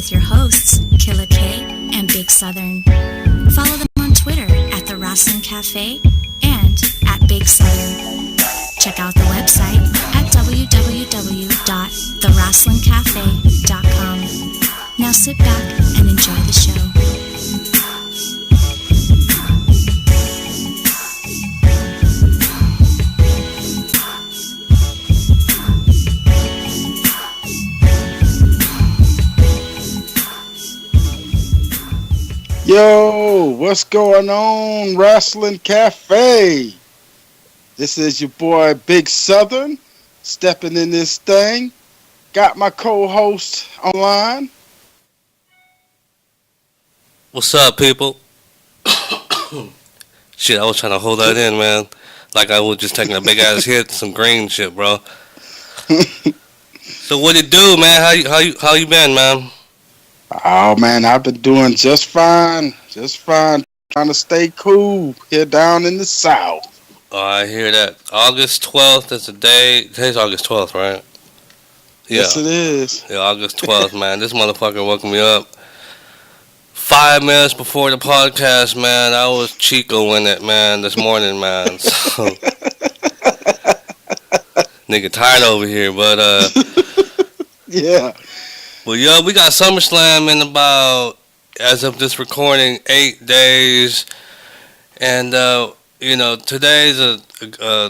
with your hosts, Killer K and Big Southern. Follow them on Twitter at TheRasslinCafe and at Big Southern. Check out the website at www.TheRasslinCafe.com. Now sit back and enjoy the show. Yo, what's going on, Wrestling Cafe? This is your boy Big Southern, stepping in this thing. Got my co-host online. What's up, people? Shit, I was trying to hold that in, man. Like I was just taking a big ass hit, some green shit, bro. So what it do, man? How you been, man? Oh man, I've been doing just fine. Trying to stay cool here down in the South. Oh, I hear that. August 12th is the day. Today's August 12th, right? Yeah. Yes, it is. Yeah, August 12th, man. This motherfucker woke me up 5 minutes before the podcast, man. I was Chico in it, man, this morning, man. So, nigga tired over here, but yeah. Well, yo, we got SummerSlam in about, as of this recording, 8 days. And, today's a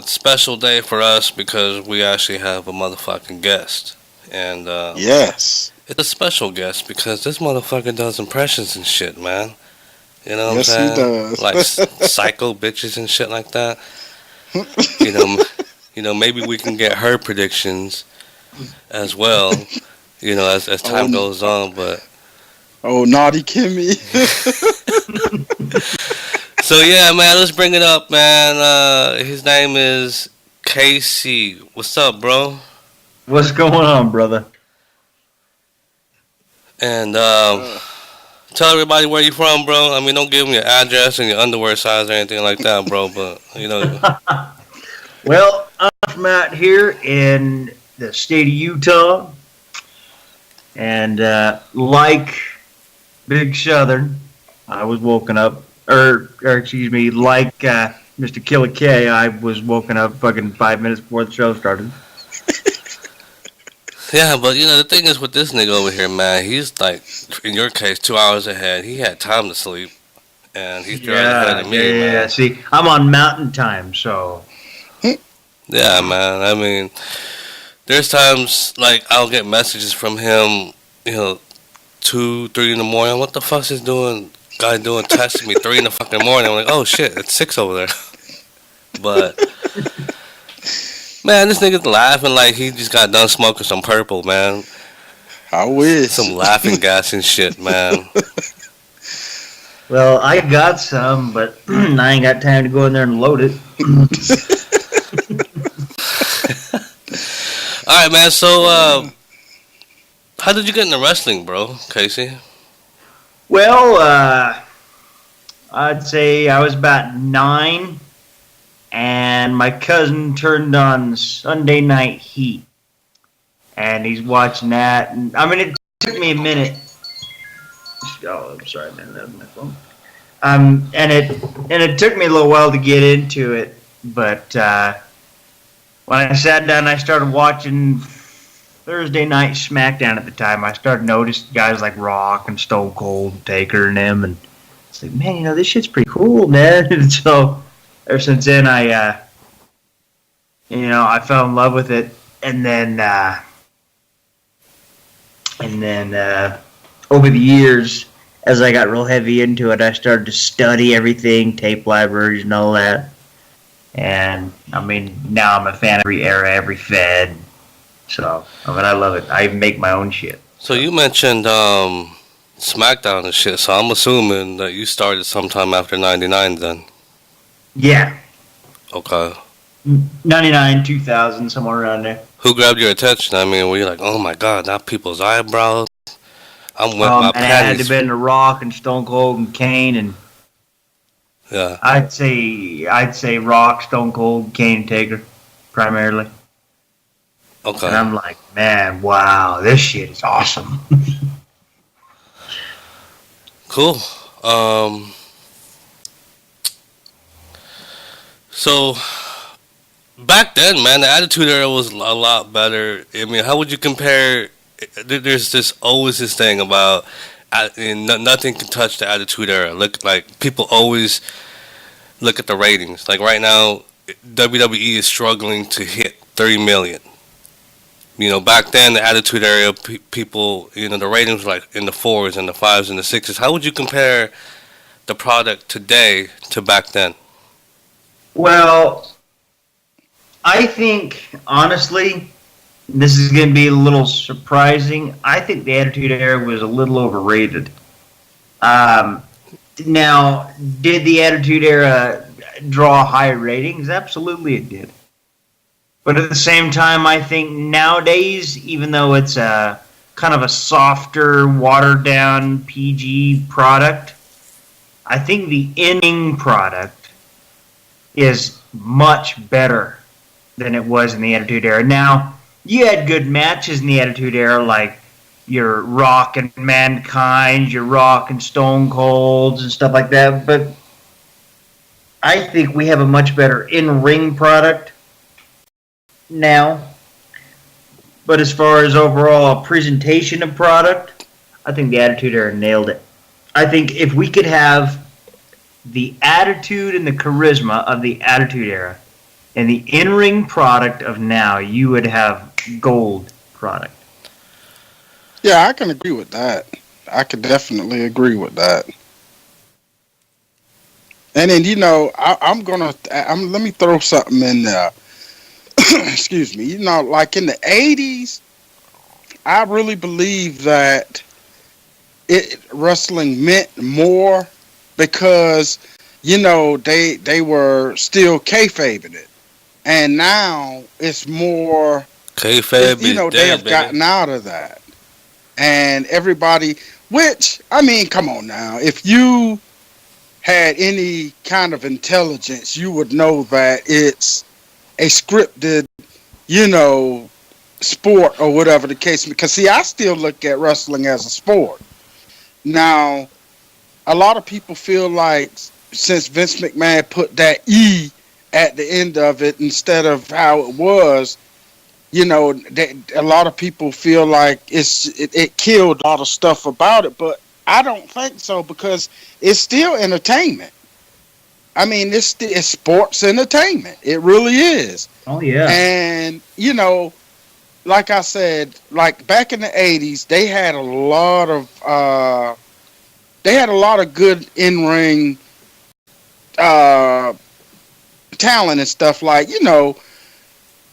special day for us because we actually have a motherfucking guest. And, yes. It's a special guest because this motherfucker does impressions and shit, man. You know what yes, I'm saying? He does. Like psycho bitches and shit like that. Maybe we can get her predictions as well. As time goes on, but... Oh, naughty Kimmy. So, yeah, man, let's bring it up, man. His name is Casey. What's up, bro? What's going on, brother? And, tell everybody where you from, bro. I mean, don't give them your address and your underwear size or anything like that, bro, but, Well, I'm from out here in the state of Utah. And like Big Southern, I was woken up, like Mr. Killer K, I was woken up fucking 5 minutes before the show started. Yeah, but the thing is with this nigga over here, man, he's like, in your case, 2 hours ahead. He had time to sleep, and he's right ahead of me, man. Yeah, see, I'm on mountain time, so. Yeah, man, I mean... There's times, like, I'll get messages from him, 2, 3 in the morning. What the fuck's this guy doing texting me 3 in the fucking morning? I'm like, oh shit, it's 6 over there. But, man, this nigga's laughing like he just got done smoking some purple, man. I wish. Some laughing gas and shit, man. Well, I got some, but I ain't got time to go in there and load it. Alright, man, so, how did you get into wrestling, bro, Casey? Well, I'd say I was about 9, and my cousin turned on Sunday Night Heat, and he's watching that, and, I mean, it took me a minute. Oh, I'm sorry, man, that was my phone. And it took me a little while to get into it, but, when I sat down, I started watching Thursday Night SmackDown at the time. I started noticing guys like Rock and Stone Cold and Taker and them, and it's like, man, this shit's pretty cool, man. And so ever since then, I fell in love with it, and then over the years, as I got real heavy into it, I started to study everything, tape libraries and all that. And, I mean, now I'm a fan of every era, every fed. So, I love it. I even make my own shit. So you mentioned SmackDown and shit, so I'm assuming that you started sometime after 99 then. Yeah. Okay. 99, 2000, somewhere around there. Who grabbed your attention? I mean, were you like, oh my god, not people's eyebrows? I'm with my panties. It had to have been The Rock and Stone Cold and Kane and... Yeah. I'd say Rock, Stone Cold, Kane, and Taker, primarily. Okay. And I'm like, man, wow, this shit is awesome. Cool. So back then, man, the Attitude Era was a lot better. I mean, how would you compare? There's this always this thing about nothing can touch the Attitude Era. Look, like people always look at the ratings. Like right now, WWE is struggling to hit 30 million. You know, back then the Attitude Era, people, you know, the ratings were like in the fours and the fives and the sixes. How would you compare the product today to back then? Well, I think, honestly, this is going to be a little surprising. I think the Attitude Era was a little overrated. Now, did the Attitude Era draw high ratings? Absolutely it did. But at the same time, I think nowadays, even though it's a kind of a softer, watered-down PG product, I think the in-ring product is much better than it was in the Attitude Era. Now, you had good matches in the Attitude Era, like your Rock and Mankind, your Rock and Stone Colds and stuff like that, but I think we have a much better in-ring product now. But as far as overall presentation of product, I think the Attitude Era nailed it. I think if we could have the attitude and the charisma of the Attitude Era and the in-ring product of now, you would have gold product. Yeah, I can agree with that. I could definitely agree with that. And then, you know, let me throw something in there. Excuse me. You know, like in the 80s, I really believe that wrestling meant more because, you know, they were still kayfabing it. And now it's more, Kayfabe, you know, they have gotten out of that. And everybody, which, I mean, come on now. If you had any kind of intelligence, you would know that it's a scripted, you know, sport or whatever the case. Because, see, I still look at wrestling as a sport. Now, a lot of people feel like since Vince McMahon put that E at the end of it instead of how it was, you know, a lot of people feel like it killed a lot of stuff about it, but I don't think so because it's still entertainment. I mean, it's sports entertainment. It really is. Oh yeah. And you know, like I said, like back in the 80s, they had a lot of good in-ring talent and stuff. Like, you know,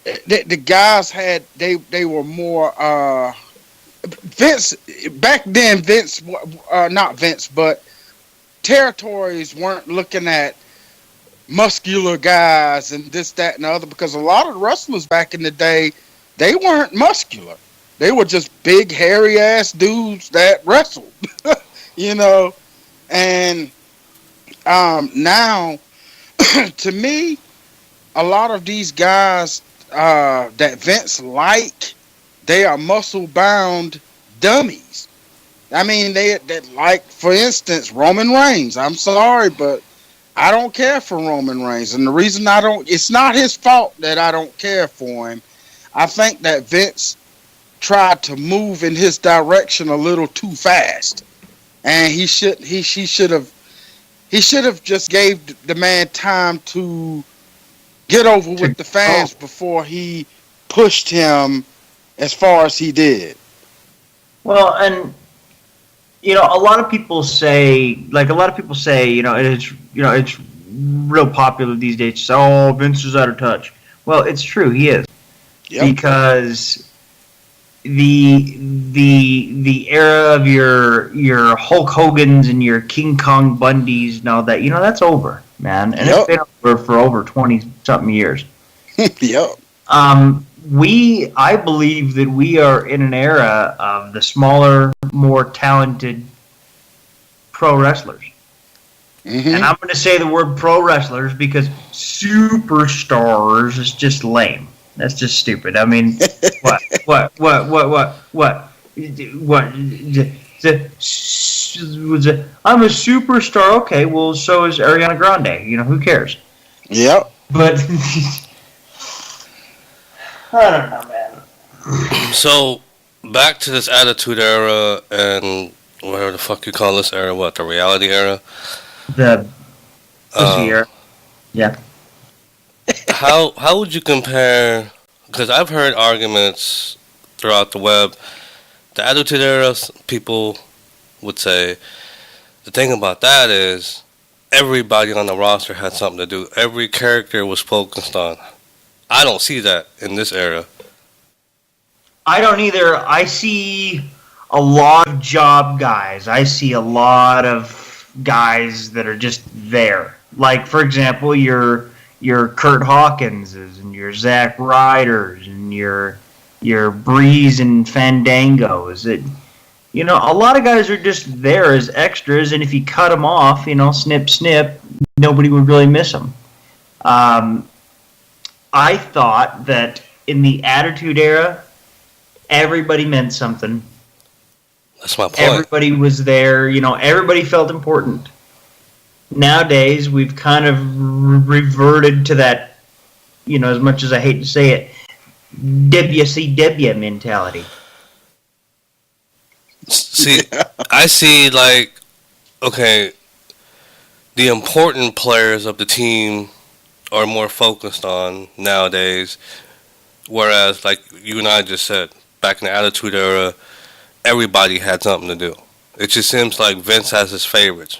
the guys had they were more Vince back then. Vince, not Vince, but territories weren't looking at muscular guys and this, that, and the other, because a lot of the wrestlers back in the day, they weren't muscular. They were just big, hairy ass dudes that wrestled. You know, and now, to me, a lot of these guys that Vince they are muscle bound dummies. I mean, they like, for instance, Roman Reigns. I'm sorry, but I don't care for Roman Reigns, and the reason it's not his fault that I don't care for him. I think that Vince tried to move in his direction a little too fast, and he should have just gave the man time to get over with the fans before he pushed him as far as he did. Well, and you know, a lot of people say, you know, it's real popular these days. Oh, Vince is out of touch. Well, it's true, he is. Yep. Because the era of your Hulk Hogan's and your King Kong Bundys and all that, you know, that's over, man. And It's been over for over 20-something years. Yep. I believe that we are in an era of the smaller, more talented pro wrestlers. Mm-hmm. And I'm going to say the word pro wrestlers because superstars is just lame. That's just stupid. I mean, what? The I'm a superstar. Okay, well, so is Ariana Grande. Who cares? Yep. But I don't know, man. So back to this Attitude Era and whatever the fuck you call this era, what, the reality era? The pussy Um, era. Yeah. how would you compare? Because I've heard arguments throughout the web. The Attitude Era, people would say the thing about that is everybody on the roster had something to do. Every character was focused on. I don't see that in this era. I don't either. I see a lot of job guys. I see a lot of guys that are just there. Like, for example, your Kurt Hawkinses and your Zack Ryders and your Breeze and Fandangos. A lot of guys are just there as extras, and if you cut them off, snip, snip, nobody would really miss them. I thought that in the Attitude Era, everybody meant something. That's my point. Everybody was there. Everybody felt important. Nowadays, we've kind of reverted to that, as much as I hate to say it, WCW mentality. See, I see, like, okay, the important players of the team are more focused on nowadays, whereas, like you and I just said, back in the Attitude Era, everybody had something to do. It just seems like Vince has his favorites,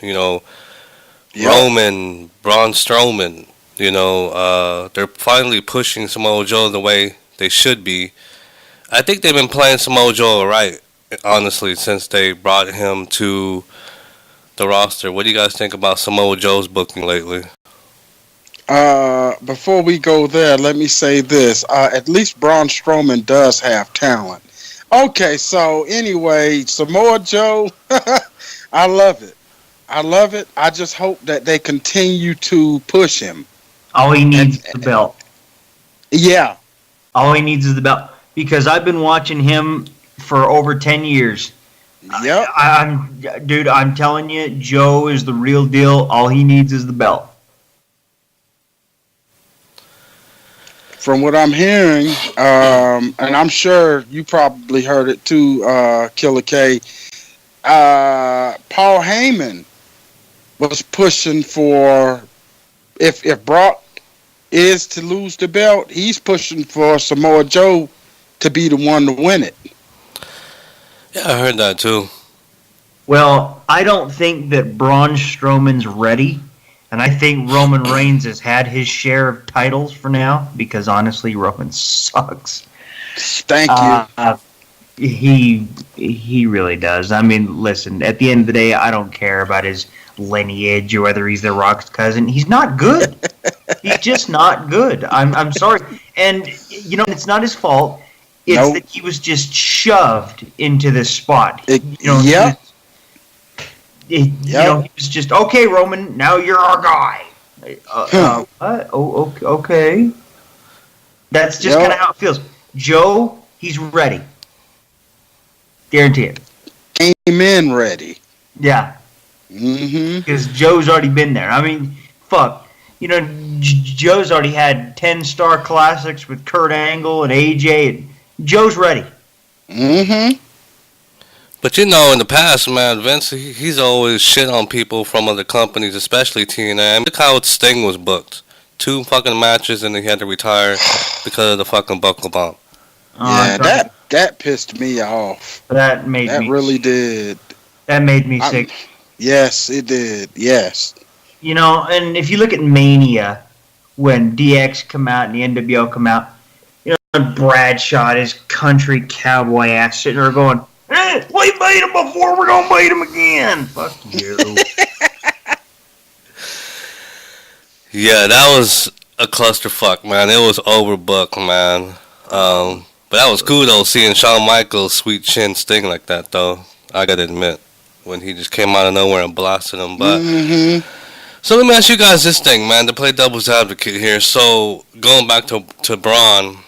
Yep. Roman, Braun Strowman, they're finally pushing Samoa Joe the way they should be. I think they've been playing Samoa Joe right, honestly, since they brought him to the roster. What do you guys think about Samoa Joe's booking lately? Before we go there, let me say this. At least Braun Strowman does have talent. Okay, so anyway, Samoa Joe, I love it. I love it. I just hope that they continue to push him. All he needs is the belt. Yeah. All he needs is the belt. Because I've been watching him for over 10 years. Yep. I'm telling you, Joe is the real deal. All he needs is the belt. From what I'm hearing, and I'm sure you probably heard it too, Killer K, Paul Heyman was pushing for, if Brock is to lose the belt, he's pushing for Samoa Joe to be the one to win it. Yeah, I heard that too. Well, I don't think that Braun Strowman's ready. And I think Roman Reigns has had his share of titles for now, because honestly, Roman sucks. Thank you. He really does. I mean, listen, at the end of the day, I don't care about his lineage or whether he's The Rock's cousin. He's not good. He's just not good. I'm sorry. And, it's not his fault. It's that he was just shoved into this spot. Yeah. He was just, okay, Roman, now you're our guy. What? Oh, okay. That's just kind of how it feels. Joe, he's ready. Guarantee it. Came in ready. Yeah. Mm-hmm. Because Joe's already been there. I mean, fuck. Joe's already had 10-star classics with Kurt Angle and AJ. And Joe's ready. Mm-hmm. But in the past, man, Vince, he's always shit on people from other companies, especially TNA. I mean, look how Sting was booked. 2 fucking matches and he had to retire because of the fucking buckle bomb. Yeah, that pissed me off. That really did. That made me sick. Yes, it did. Yes. And if you look at Mania, when DX come out and the NWO come out, Bradshaw, his country cowboy ass sitting there going, "Hey, we beat him before, we're going to beat him again." Fuck you. Yeah, that was a clusterfuck, man. It was overbooked, man. But that was cool, though, seeing Shawn Michaels' sweet chin Sting like that, though. I gotta admit, when he just came out of nowhere and blasted him. But So let me ask you guys this thing, man, to play devil's advocate here. So going back to Braun,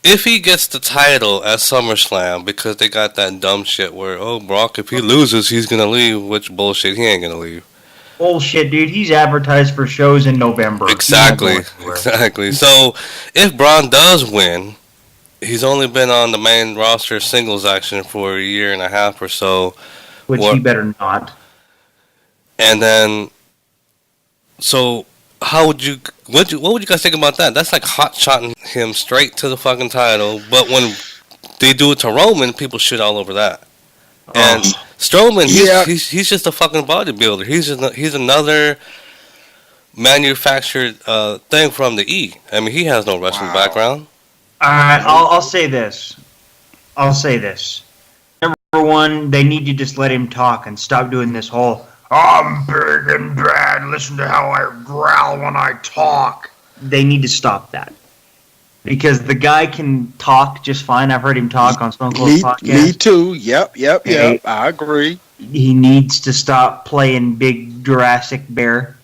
if he gets the title at SummerSlam, because they got that dumb shit where, oh, Brock, if he loses, he's gonna leave. Which bullshit, he ain't gonna leave. Bullshit, dude. He's advertised for shows in November. Exactly. So if Braun does win, he's only been on the main roster singles action for a year and a half or so. Which he better not. And then, so how would you? What would you guys think about that? That's like hot shotting him straight to the fucking title. But when they do it to Roman, people shit all over that. And Strowman, he's just a fucking bodybuilder. He's another manufactured thing from the E. I mean, he has no wrestling background. All right, I'll say this. Number one, they need to just let him talk and stop doing this whole "I'm big and bad. Listen to how I growl when I talk." They need to stop that. Because the guy can talk just fine. I've heard him talk on Stone Cold's podcast. Me too. Yep. I agree. He needs to stop playing big Jurassic Bear.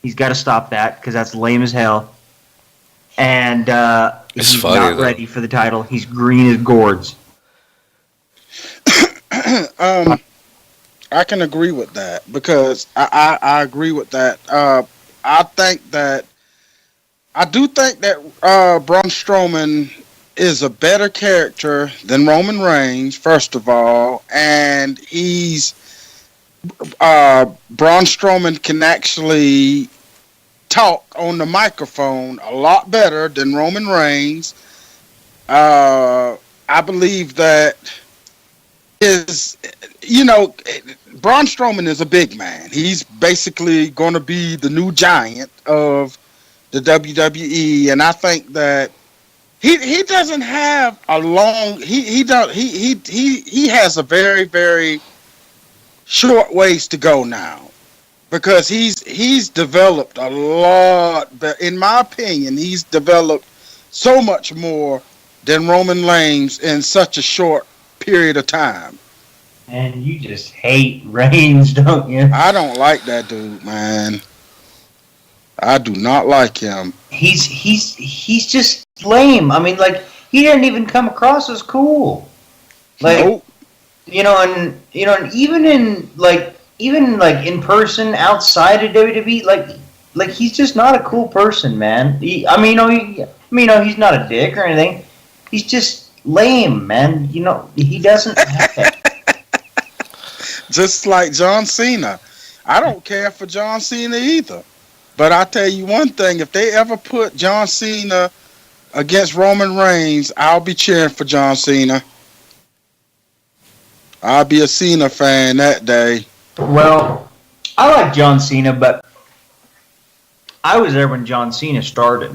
He's got to stop that because that's lame as hell. And he's funny, not ready for the title. He's green as gourds. I can agree with that because I agree with that. I do think that Braun Strowman is a better character than Roman Reigns, first of all, and Braun Strowman can actually talk on the microphone a lot better than Roman Reigns. I believe that Braun Strowman is a big man. He's basically going to be the new giant of the WWE, and I think that he doesn't have a long he has a very, very short ways to go now because he's developed a lot, but in my opinion he's developed so much more than Roman Reigns in such a short period of time. And you just hate Reigns, don't you? I don't like that dude, man. I do not like him. He's just lame. I mean, like, he didn't even come across as cool. Like, nope. And even in in person outside of WWE, like he's just not a cool person, man. He's not a dick or anything. He's just lame, man. He doesn't have it. Just like John Cena. I don't care for John Cena either. But I tell you one thing, if they ever put John Cena against Roman Reigns, I'll be cheering for John Cena. I'll be a Cena fan that day. Well, I like John Cena, but I was there when John Cena started.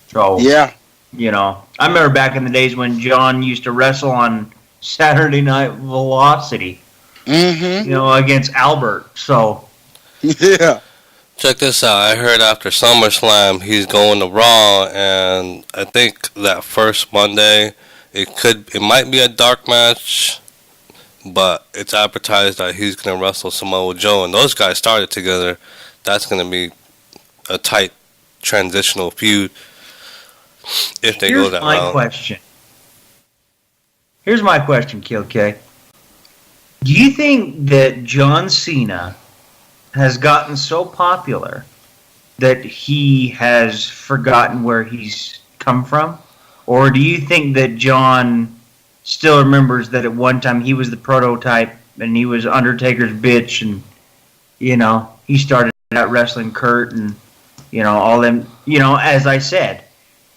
So, yeah. I remember back in the days when John used to wrestle on Saturday Night Velocity. Mm-hmm. Against Albert. So, yeah. Check this out. I heard after SummerSlam he's going to Raw, and I think that first Monday it might be a dark match, but it's advertised that he's going to wrestle Samoa Joe, and those guys started together. That's going to be a tight transitional feud if they go that route. Here's my question, Kill K. Do you think that John Cena has gotten so popular that he has forgotten where he's come from? Or do you think that John still remembers that at one time he was the prototype and he was Undertaker's bitch and, he started out wrestling Kurt and, all them, as I said,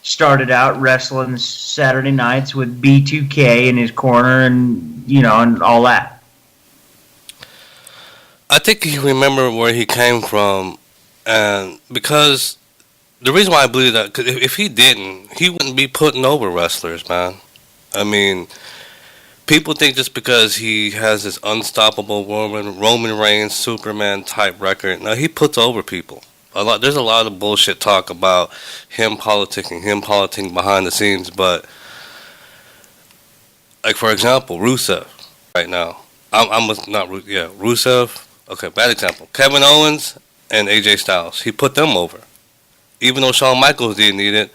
started out wrestling Saturday nights with B2K in his corner and, and all that. I think he remembered where he came from, and because the reason why I believe that, cause if he didn't, he wouldn't be putting over wrestlers, man. I mean, people think just because he has this unstoppable Roman Reigns Superman type record, no, he puts over people. There's a lot of bullshit talk about him politicking behind the scenes, but like for example, Rusev right now. Rusev. Okay, bad example. Kevin Owens and AJ Styles. He put them over. Even though Shawn Michaels didn't need it,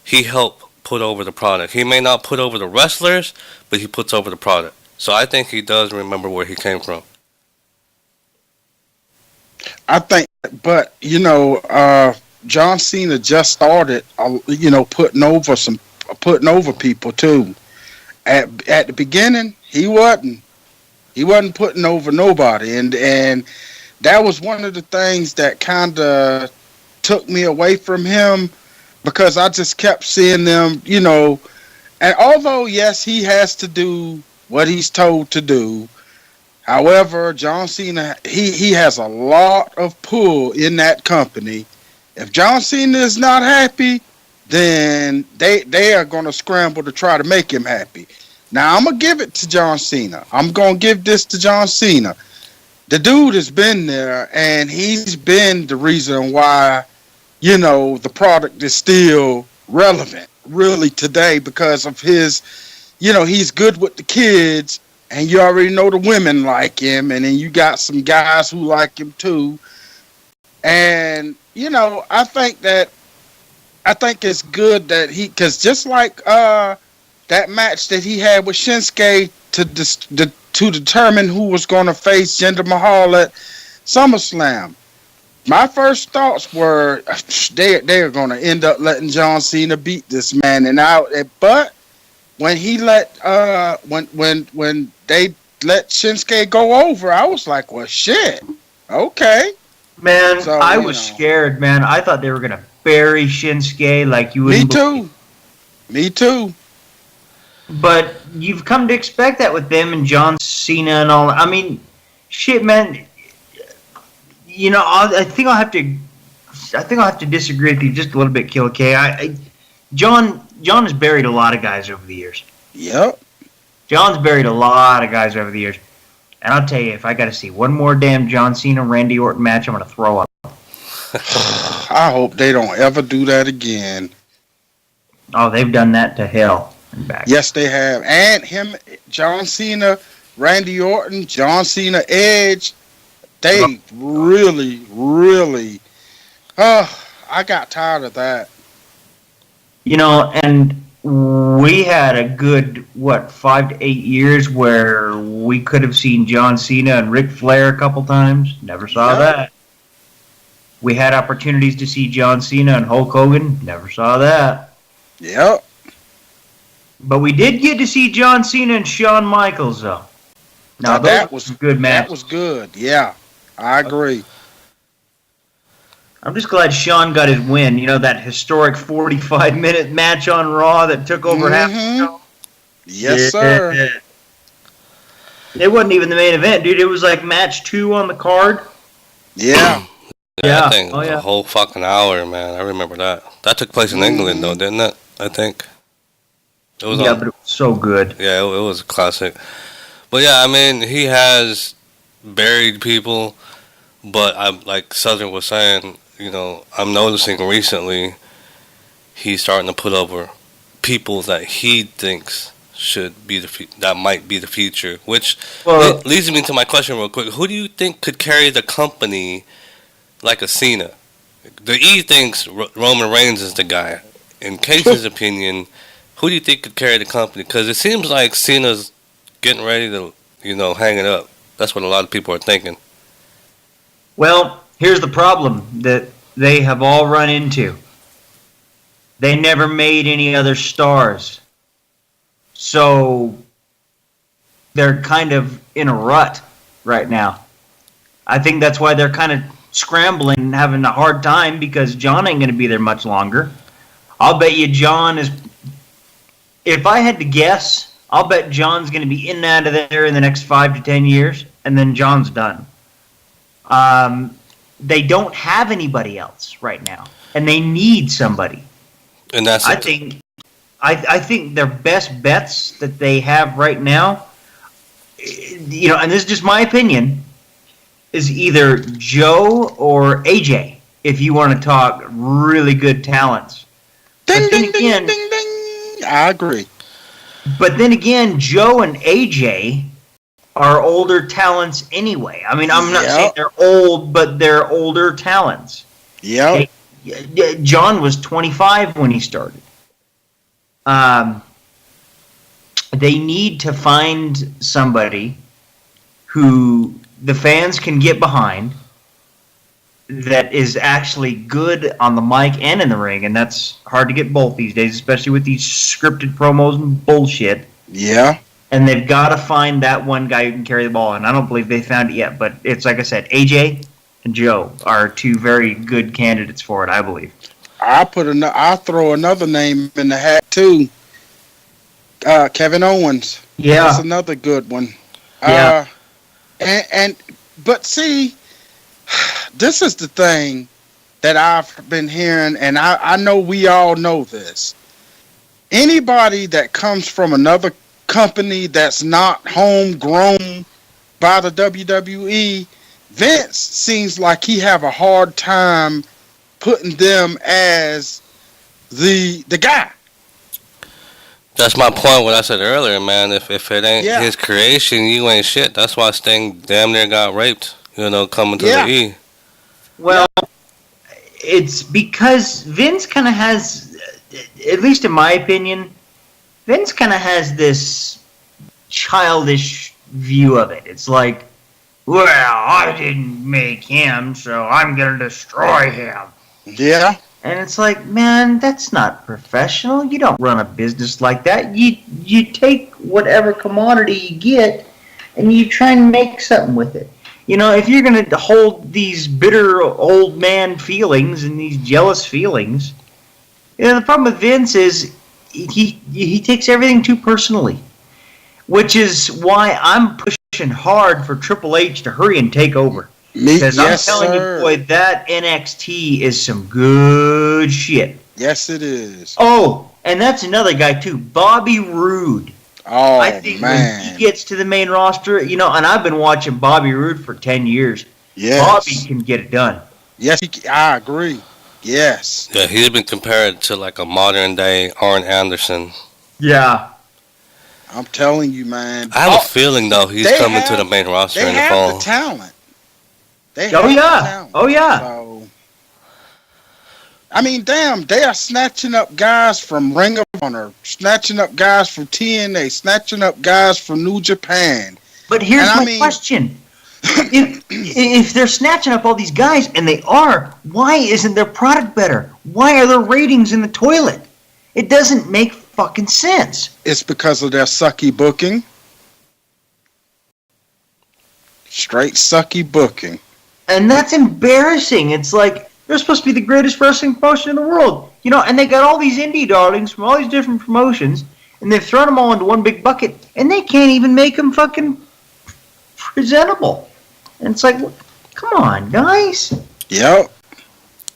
he helped put over the product. He may not put over the wrestlers, but he puts over the product. So I think he does remember where he came from. I think, but John Cena just started, putting over people too. At the beginning, he wasn't putting over nobody, and that was one of the things that kind of took me away from him, because I just kept seeing them, and although yes, he has to do what he's told to do. However, John Cena, he has a lot of pull in that company. If John Cena is not happy, then they are going to scramble to try to make him happy. Now, I'm going to give it to John Cena. I'm going to give this to John Cena. The dude has been there, and he's been the reason why, the product is still relevant, really, today, because of his, he's good with the kids. And you already know the women like him, and then you got some guys who like him too. And I think it's good that because just like that match that he had with Shinsuke to determine who was going to face Jinder Mahal at SummerSlam, my first thoughts were they're going to end up letting John Cena beat this man, but when he when they let Shinsuke go over, I was like, well, shit, okay. Man, so, I was scared, man. I thought they were going to bury Shinsuke like you would. Me too. But you've come to expect that with them and John Cena and all. I mean, shit, man. I think I'll have to disagree with you just a little bit, Killer K. John has buried a lot of guys over the years. Yep. John's buried a lot of guys over the years. And I'll tell you, if I got to see one more damn John Cena Randy Orton match, I'm going to throw up. I hope they don't ever do that again. Oh, they've done that to hell and back. Yes, they have. And him, John Cena, Randy Orton, John Cena, Edge, they really, really, I got tired of that. And we had a good, 5 to 8 years where we could have seen John Cena and Ric Flair a couple times. Never saw that. We had opportunities to see John Cena and Hulk Hogan. Never saw that. Yep. But we did get to see John Cena and Shawn Michaels, though. Now, that was a good match. That was good, yeah. I agree. I'm just glad Shawn got his win. That historic 45-minute match on Raw that took over half the show. Yes, sir. It wasn't even the main event, dude. It was like match 2 on the card. Yeah. Yeah. That thing was a whole fucking hour, man. I remember that. That took place in England, though, didn't it? I think. It was but it was so good. Yeah, it was a classic. But yeah, I mean, he has buried people, but I'm like Southern was saying, I'm noticing recently he's starting to put over people that he thinks should be that might be the future. Which leads me to my question real quick: who do you think could carry the company like a Cena? The E thinks Roman Reigns is the guy. In Casey's opinion, who do you think could carry the company? Because it seems like Cena's getting ready to, hang it up. That's what a lot of people are thinking. Well, here's the problem that they have all run into. They never made any other stars. So they're kind of in a rut right now. I think that's why they're kind of scrambling and having a hard time, because John ain't going to be there much longer. I'll bet you John is... If I had to guess, I'll bet John's going to be in and out of there in the next 5 to 10 years, and then John's done. They don't have anybody else right now, and they need somebody. And that's I think their best bets that they have right now, and this is just my opinion, is either Joe or AJ, if you want to talk really good talents. Ding, ding, ding, ding, ding. I agree. But then again, Joe and AJ are older talents anyway. I mean, I'm not saying they're old, but they're older talents. Yeah. John was 25 when he started. Um, they need to find somebody who the fans can get behind that is actually good on the mic and in the ring, and that's hard to get both these days, especially with these scripted promos and bullshit. Yeah. And they've got to find that one guy who can carry the ball, and I don't believe they found it yet, but it's like I said, AJ and Joe are two very good candidates for it, I believe. I'll throw another name in the hat too. Kevin Owens. Yeah. That's another good one. Yeah. But see, this is the thing that I've been hearing, and I know we all know this. Anybody that comes from another company that's not homegrown by the WWE, Vince seems like he have a hard time putting them as the guy. That's my point. What I said earlier, man. If it ain't his creation, you ain't shit. That's why Sting damn near got raped. Coming to the E. Well, it's because Vince kind of has, at least in my opinion, Vince kind of has this childish view of it. It's like, well, I didn't make him, so I'm going to destroy him. Yeah. And it's like, man, that's not professional. You don't run a business like that. You take whatever commodity you get and you try and make something with it. If you're going to hold these bitter old man feelings and these jealous feelings, the problem with Vince is he takes everything too personally, which is why I'm pushing hard for Triple H to hurry and take over. Because I'm telling you, boy, that NXT is some good shit. Yes, it is. Oh, and that's another guy, too. Bobby Roode. Oh, I think man. when he gets to the main roster, and I've been watching Bobby Roode for 10 years. Yes. Bobby can get it done. Yes, I agree. Yes. Yeah, he's been compared to like a modern day Arn Anderson. Yeah. I'm telling you, man. I have a feeling, though, he's coming to the main roster in the fall. They have the talent. Oh, yeah. So, I mean, damn, they are snatching up guys from Ring of Honor, snatching up guys from TNA, snatching up guys from New Japan. But here's my question. If they're snatching up all these guys, and they are, why isn't their product better? Why are their ratings in the toilet? It doesn't make fucking sense. It's because of their sucky booking. Straight sucky booking. And that's embarrassing. It's like, they're supposed to be the greatest wrestling promotion in the world. And they got all these indie darlings from all these different promotions, and they've thrown them all into one big bucket, and they can't even make them fucking presentable. And it's like, come on, guys. Yep.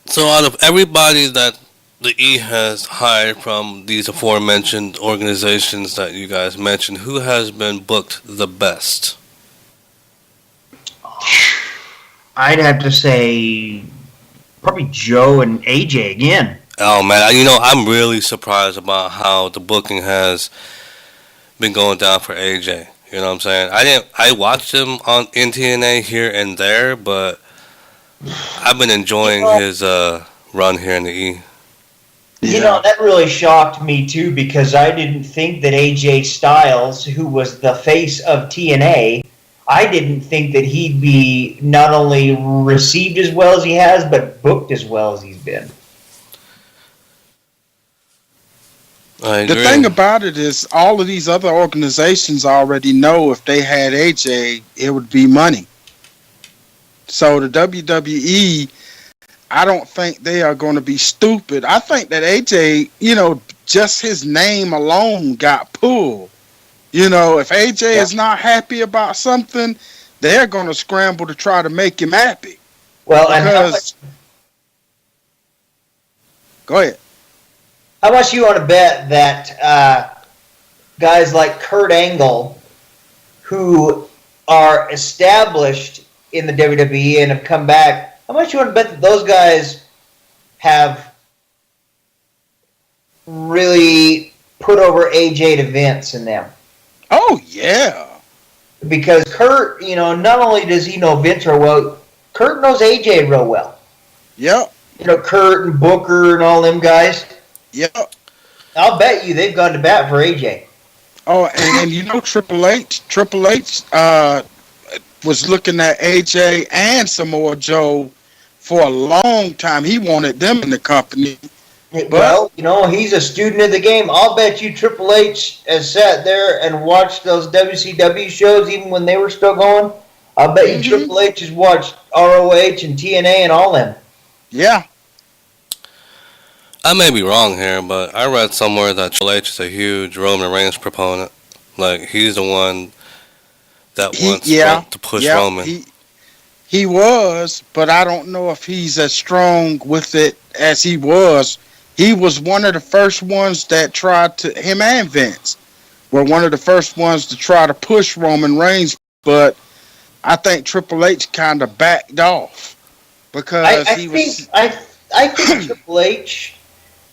So out of everybody that the E has hired from these aforementioned organizations that you guys mentioned, who has been booked the best? I'd have to say probably Joe and AJ again. Oh, man. I'm really surprised about how the booking has been going down for AJ. You know what I'm saying? I watched him in TNA here and there, but I've been enjoying his run here in the E. That really shocked me, too, because I didn't think that AJ Styles, who was the face of TNA, I didn't think that he'd be not only received as well as he has, but booked as well as he's been. I agree. The thing about it is, all of these other organizations already know if they had AJ, it would be money. So the WWE, I don't think they are going to be stupid. I think that AJ, just his name alone got pulled. If AJ is not happy about something, they're going to scramble to try to make him happy. Well, Go ahead. How much you want to bet that guys like Kurt Angle, who are established in the WWE and have come back, how much you want to bet that those guys have really put over AJ to Vince and them? Oh, yeah. Because Kurt, not only does he know Vince real well, Kurt knows AJ real well. Yep. Kurt and Booker and all them guys. Yep. I'll bet you they've gone to bat for AJ. Oh, and you know Triple H was looking at AJ and Samoa Joe for a long time. He wanted them in the company. Well, he's a student of the game. I'll bet you Triple H has sat there and watched those WCW shows even when they were still going. I'll bet you Triple H has watched ROH and TNA and all them. Yeah. I may be wrong here, but I read somewhere that Triple H is a huge Roman Reigns proponent. Like, he's the one that wants to push Roman. He was, but I don't know if he's as strong with it as he was. He was one of the first ones that tried to, him and Vince were one of the first ones to try to push Roman Reigns, but I think Triple H kind of backed off because I think Triple H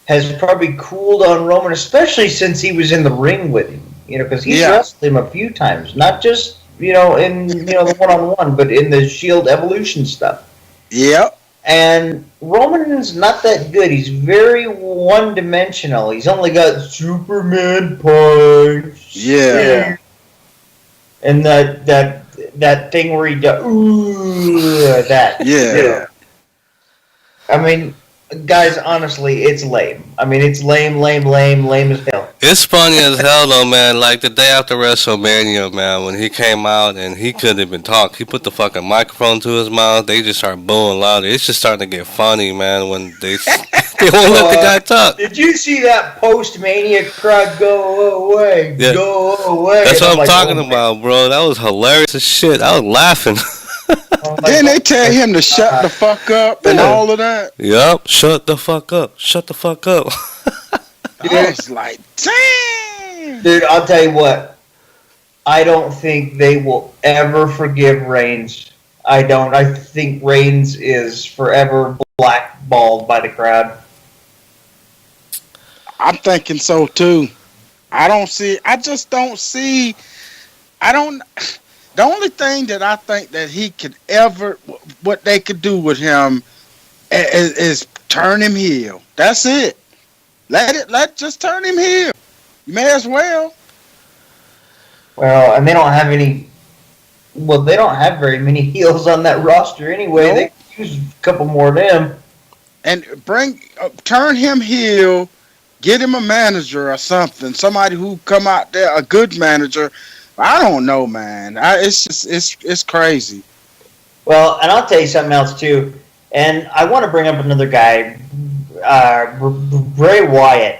has probably cooled on Roman, especially since he was in the ring with him. Because he's wrestled him a few times, not just in the one-on-one, but in the Shield Evolution stuff. Yep. And Roman's not that good. He's very one-dimensional. He's only got Superman punch. Yeah. And that thing where he does that. Yeah. I mean, guys, honestly, it's lame. I mean, it's lame as hell. It's funny as hell, though, man. Like, the day after WrestleMania, man, when he came out and he couldn't even talk, he put the fucking microphone to his mouth. They just start booing louder. It's just starting to get funny, man, when they won't let the guy talk. Did you see that post-Mania crowd go away? Yeah. Go away. That's what I'm talking about, bro. That was hilarious as shit. I was laughing. Didn't they tell him to shut the fuck up and all of that? Yup, shut the fuck up. Shut the fuck up. I was like, damn. Dude, I'll tell you what. I don't think they will ever forgive Reigns. I don't. I think Reigns is forever blackballed by the crowd. I'm thinking so too. The only thing that I think that he could ever, what they could do with him is turn him heel. That's it. Just turn him heel. You may as well. Well, and they don't have very many heels on that roster anyway. Nope. They could use a couple more of them. And turn him heel, get him a manager or something. Somebody who come out there, a good manager. I don't know, man. It's crazy. Well, and I'll tell you something else too. And I want to bring up another guy, Bray Wyatt.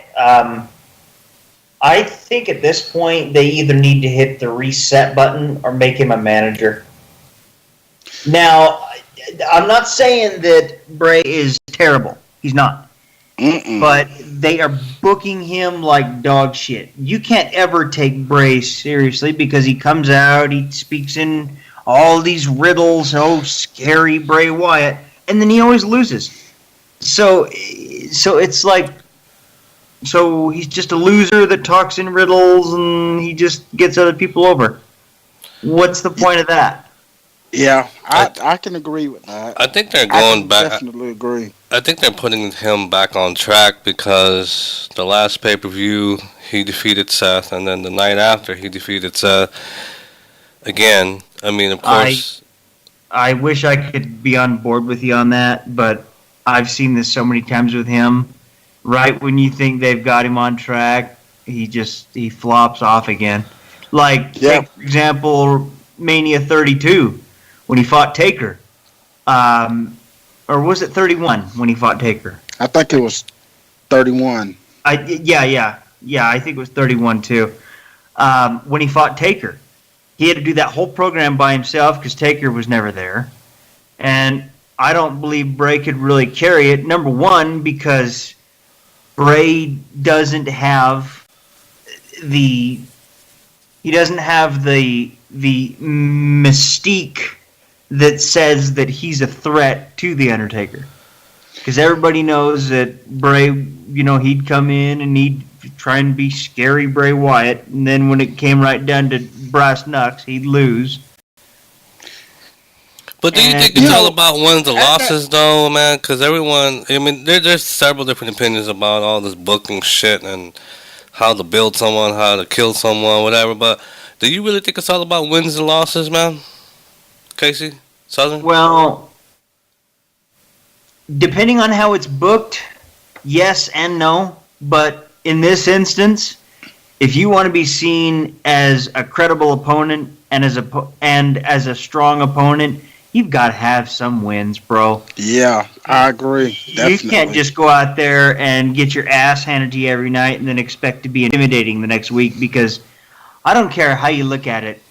I think at this point they either need to hit the reset button or make him a manager. Now, I'm not saying that Bray is terrible. He's not. But they are booking him like dog shit. You can't ever take Bray seriously because he comes out, he speaks in all these riddles, scary Bray Wyatt, and then he always loses. So it's like, so he's just a loser that talks in riddles and he just gets other people over. What's the point of that? Yeah, I can agree with that. I think they're going back. Definitely agree. I think they're putting him back on track because the last pay-per-view he defeated Seth, and then the night after he defeated Seth again. I mean, of course. I wish I could be on board with you on that, but I've seen this so many times with him. Right when you think they've got him on track, he flops off again. Like, take, for example, Mania 32 when he fought Taker. Or was it 31 when he fought Taker? I think it was 31. I think it was 31 too. When he fought Taker, he had to do that whole program by himself because Taker was never there. And I don't believe Bray could really carry it. Number one, because Bray doesn't have the mystique that says that he's a threat to The Undertaker. Because everybody knows that Bray, he'd come in and he'd try and be scary Bray Wyatt, and then when it came right down to brass knucks, he'd lose. But do you think it's all about wins and losses, though, man? Because everyone, I mean, there's several different opinions about all this booking shit and how to build someone, how to kill someone, whatever. But do you really think it's all about wins and losses, man? Casey? Southern? Well, depending on how it's booked, yes and no. But in this instance, if you want to be seen as a credible opponent and as a strong opponent, you've got to have some wins, bro. Yeah, I agree. Definitely. You can't just go out there and get your ass handed to you every night and then expect to be intimidating the next week, because I don't care how you look at it.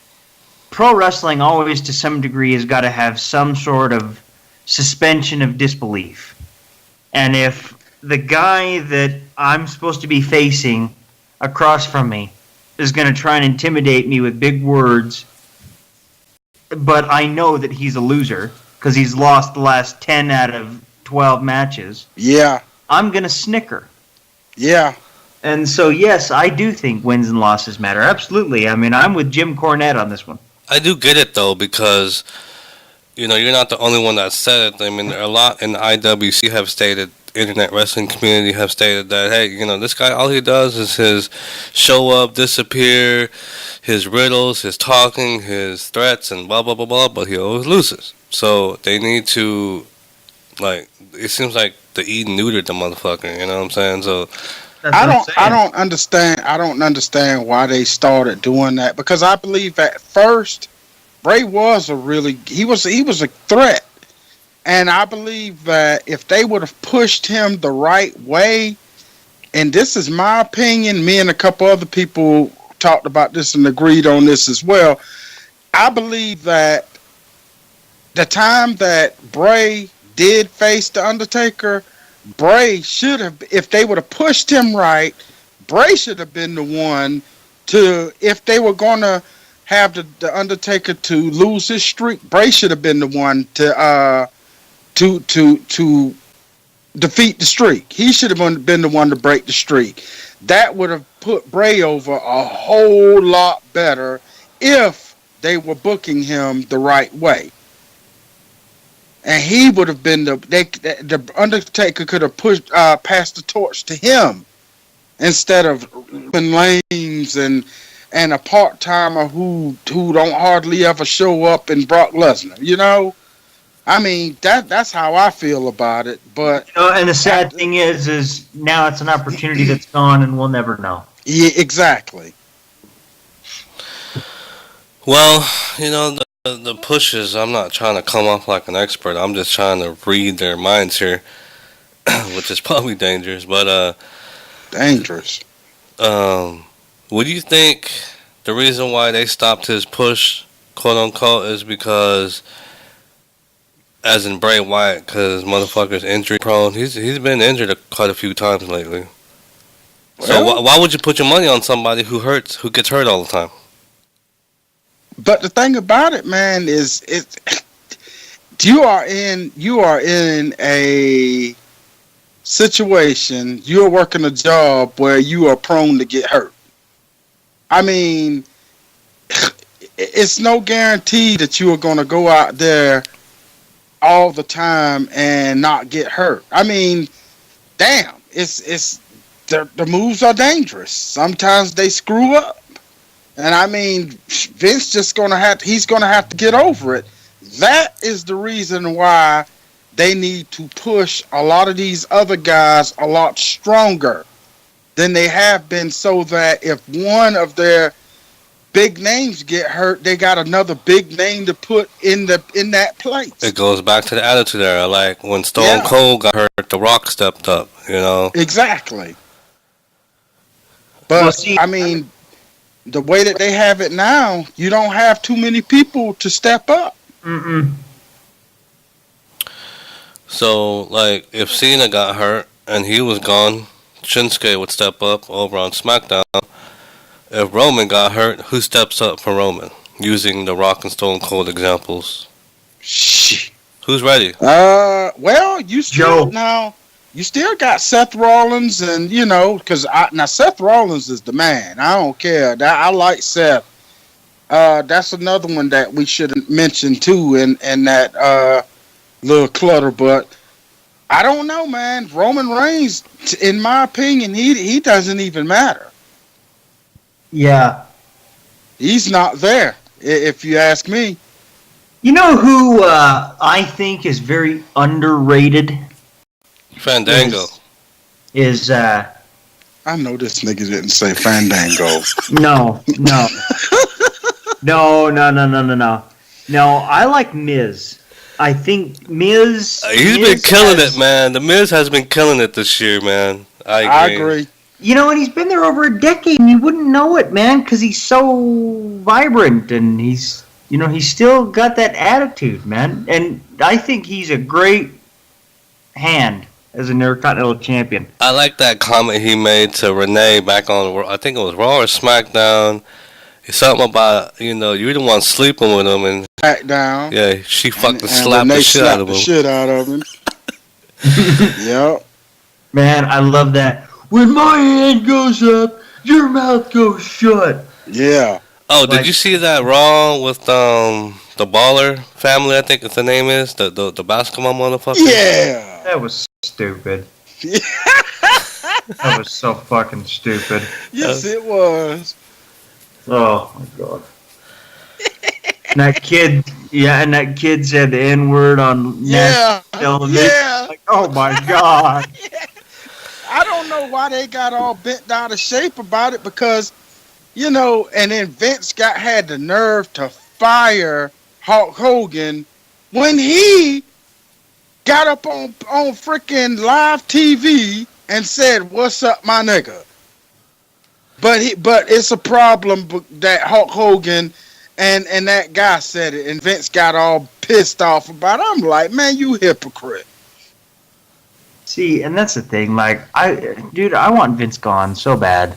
Pro wrestling always, to some degree, has got to have some sort of suspension of disbelief. And if the guy that I'm supposed to be facing across from me is going to try and intimidate me with big words, but I know that he's a loser because he's lost the last 10 out of 12 matches, yeah, I'm going to snicker. Yeah. And so, yes, I do think wins and losses matter. Absolutely. I mean, I'm with Jim Cornette on this one. I do get it, though, because, you know, you're not the only one that said it. I mean, a lot in the IWC have stated, internet wrestling community have stated that, hey, you know, this guy, all he does is his show up, disappear, his riddles, his talking, his threats, and blah, blah, blah, blah, but he always loses. So they need to, like, it seems like the eat and neutered the motherfucker, you know what I'm saying? So I don't understand why they started doing that, because I believe at first Bray was he was a threat. And I believe that if they would have pushed him the right way, and this is my opinion, me and a couple other people talked about this and agreed on this as well, I believe that the time that Bray did face The Undertaker, Bray should have, if they would have pushed him right, Bray should have been the one to, if they were going to have the Undertaker to lose his streak, Bray should have been the one to defeat the streak. He should have been the one to break the streak. That would have put Bray over a whole lot better if they were booking him the right way. And he would have been the Undertaker could have passed the torch to him instead of lames and a part timer who don't hardly ever show up in Brock Lesnar. You know. I mean, that's how I feel about it, but... You know, and the sad thing is now it's an opportunity that's gone and we'll never know. Yeah, exactly. well, you know, the pushes, I'm not trying to come off like an expert. I'm just trying to read their minds here, which is probably dangerous, but... Dangerous. Would you think the reason why they stopped his push, quote-unquote, is because... As in Bray Wyatt, because motherfucker's injury prone. He's been injured quite a few times lately. Well, so why would you put your money on somebody who gets hurt all the time? But the thing about it, man, is you are in a situation. You're working a job where you are prone to get hurt. I mean, it's no guarantee that you are going to go out there all the time and not get hurt. I mean, damn, it's the moves are dangerous. Sometimes they screw up, and I mean, Vince he's gonna have to get over it. That is the reason why they need to push a lot of these other guys a lot stronger than they have been, so that if one of their big names get hurt, they got another big name to put in that place. It goes back to the Attitude Era, like when Stone Cold got hurt, The Rock stepped up, you know. Exactly. But I mean, the way that they have it now, you don't have too many people to step up. So, like, if Cena got hurt and he was gone, Shinsuke would step up over on SmackDown. If Roman got hurt, who steps up for Roman? Using The Rock and Stone Cold examples. Shh. Who's ready? Well, you still got Seth Rollins, and you know, because now Seth Rollins is the man. I don't care. I like Seth, That's another one that we should mention too in that little clutter. But I don't know, man. Roman Reigns, in my opinion, he doesn't even matter. Yeah. He's not there, if you ask me. You know who I think is very underrated? Fandango. Is I know this nigga didn't say Fandango. no. No, I like Miz. I think Miz. He's been killing it, man. The Miz has been killing it this year, man. I agree. You know, and he's been there over a decade, and you wouldn't know it, man, because he's so vibrant, and he's still got that attitude, man. And I think he's a great hand as an Intercontinental Champion. I like that comment he made to Renee back on, I think it was Raw or SmackDown. It's something about, you the one sleeping with him, and SmackDown. Yeah, she fucking slapped the shit out of him. Yep. Man, I love that. When my hand goes up, your mouth goes shut. Yeah. Oh, did you see that Raw with the Baller family? I think the name is the basketball motherfucker. Yeah. That was stupid. That was so fucking stupid. Yes, it was. Oh my god. And that kid said the N-word on national television. Yeah. Like, oh my god. I don't know why they got all bent out of shape about it because, and then Vince had the nerve to fire Hulk Hogan when he got up on freaking live TV and said, "What's up, my nigga?" But it's a problem that Hulk Hogan and that guy said it, and Vince got all pissed off about it. I'm like, man, you hypocrite. See, and that's the thing. Like, I want Vince gone so bad.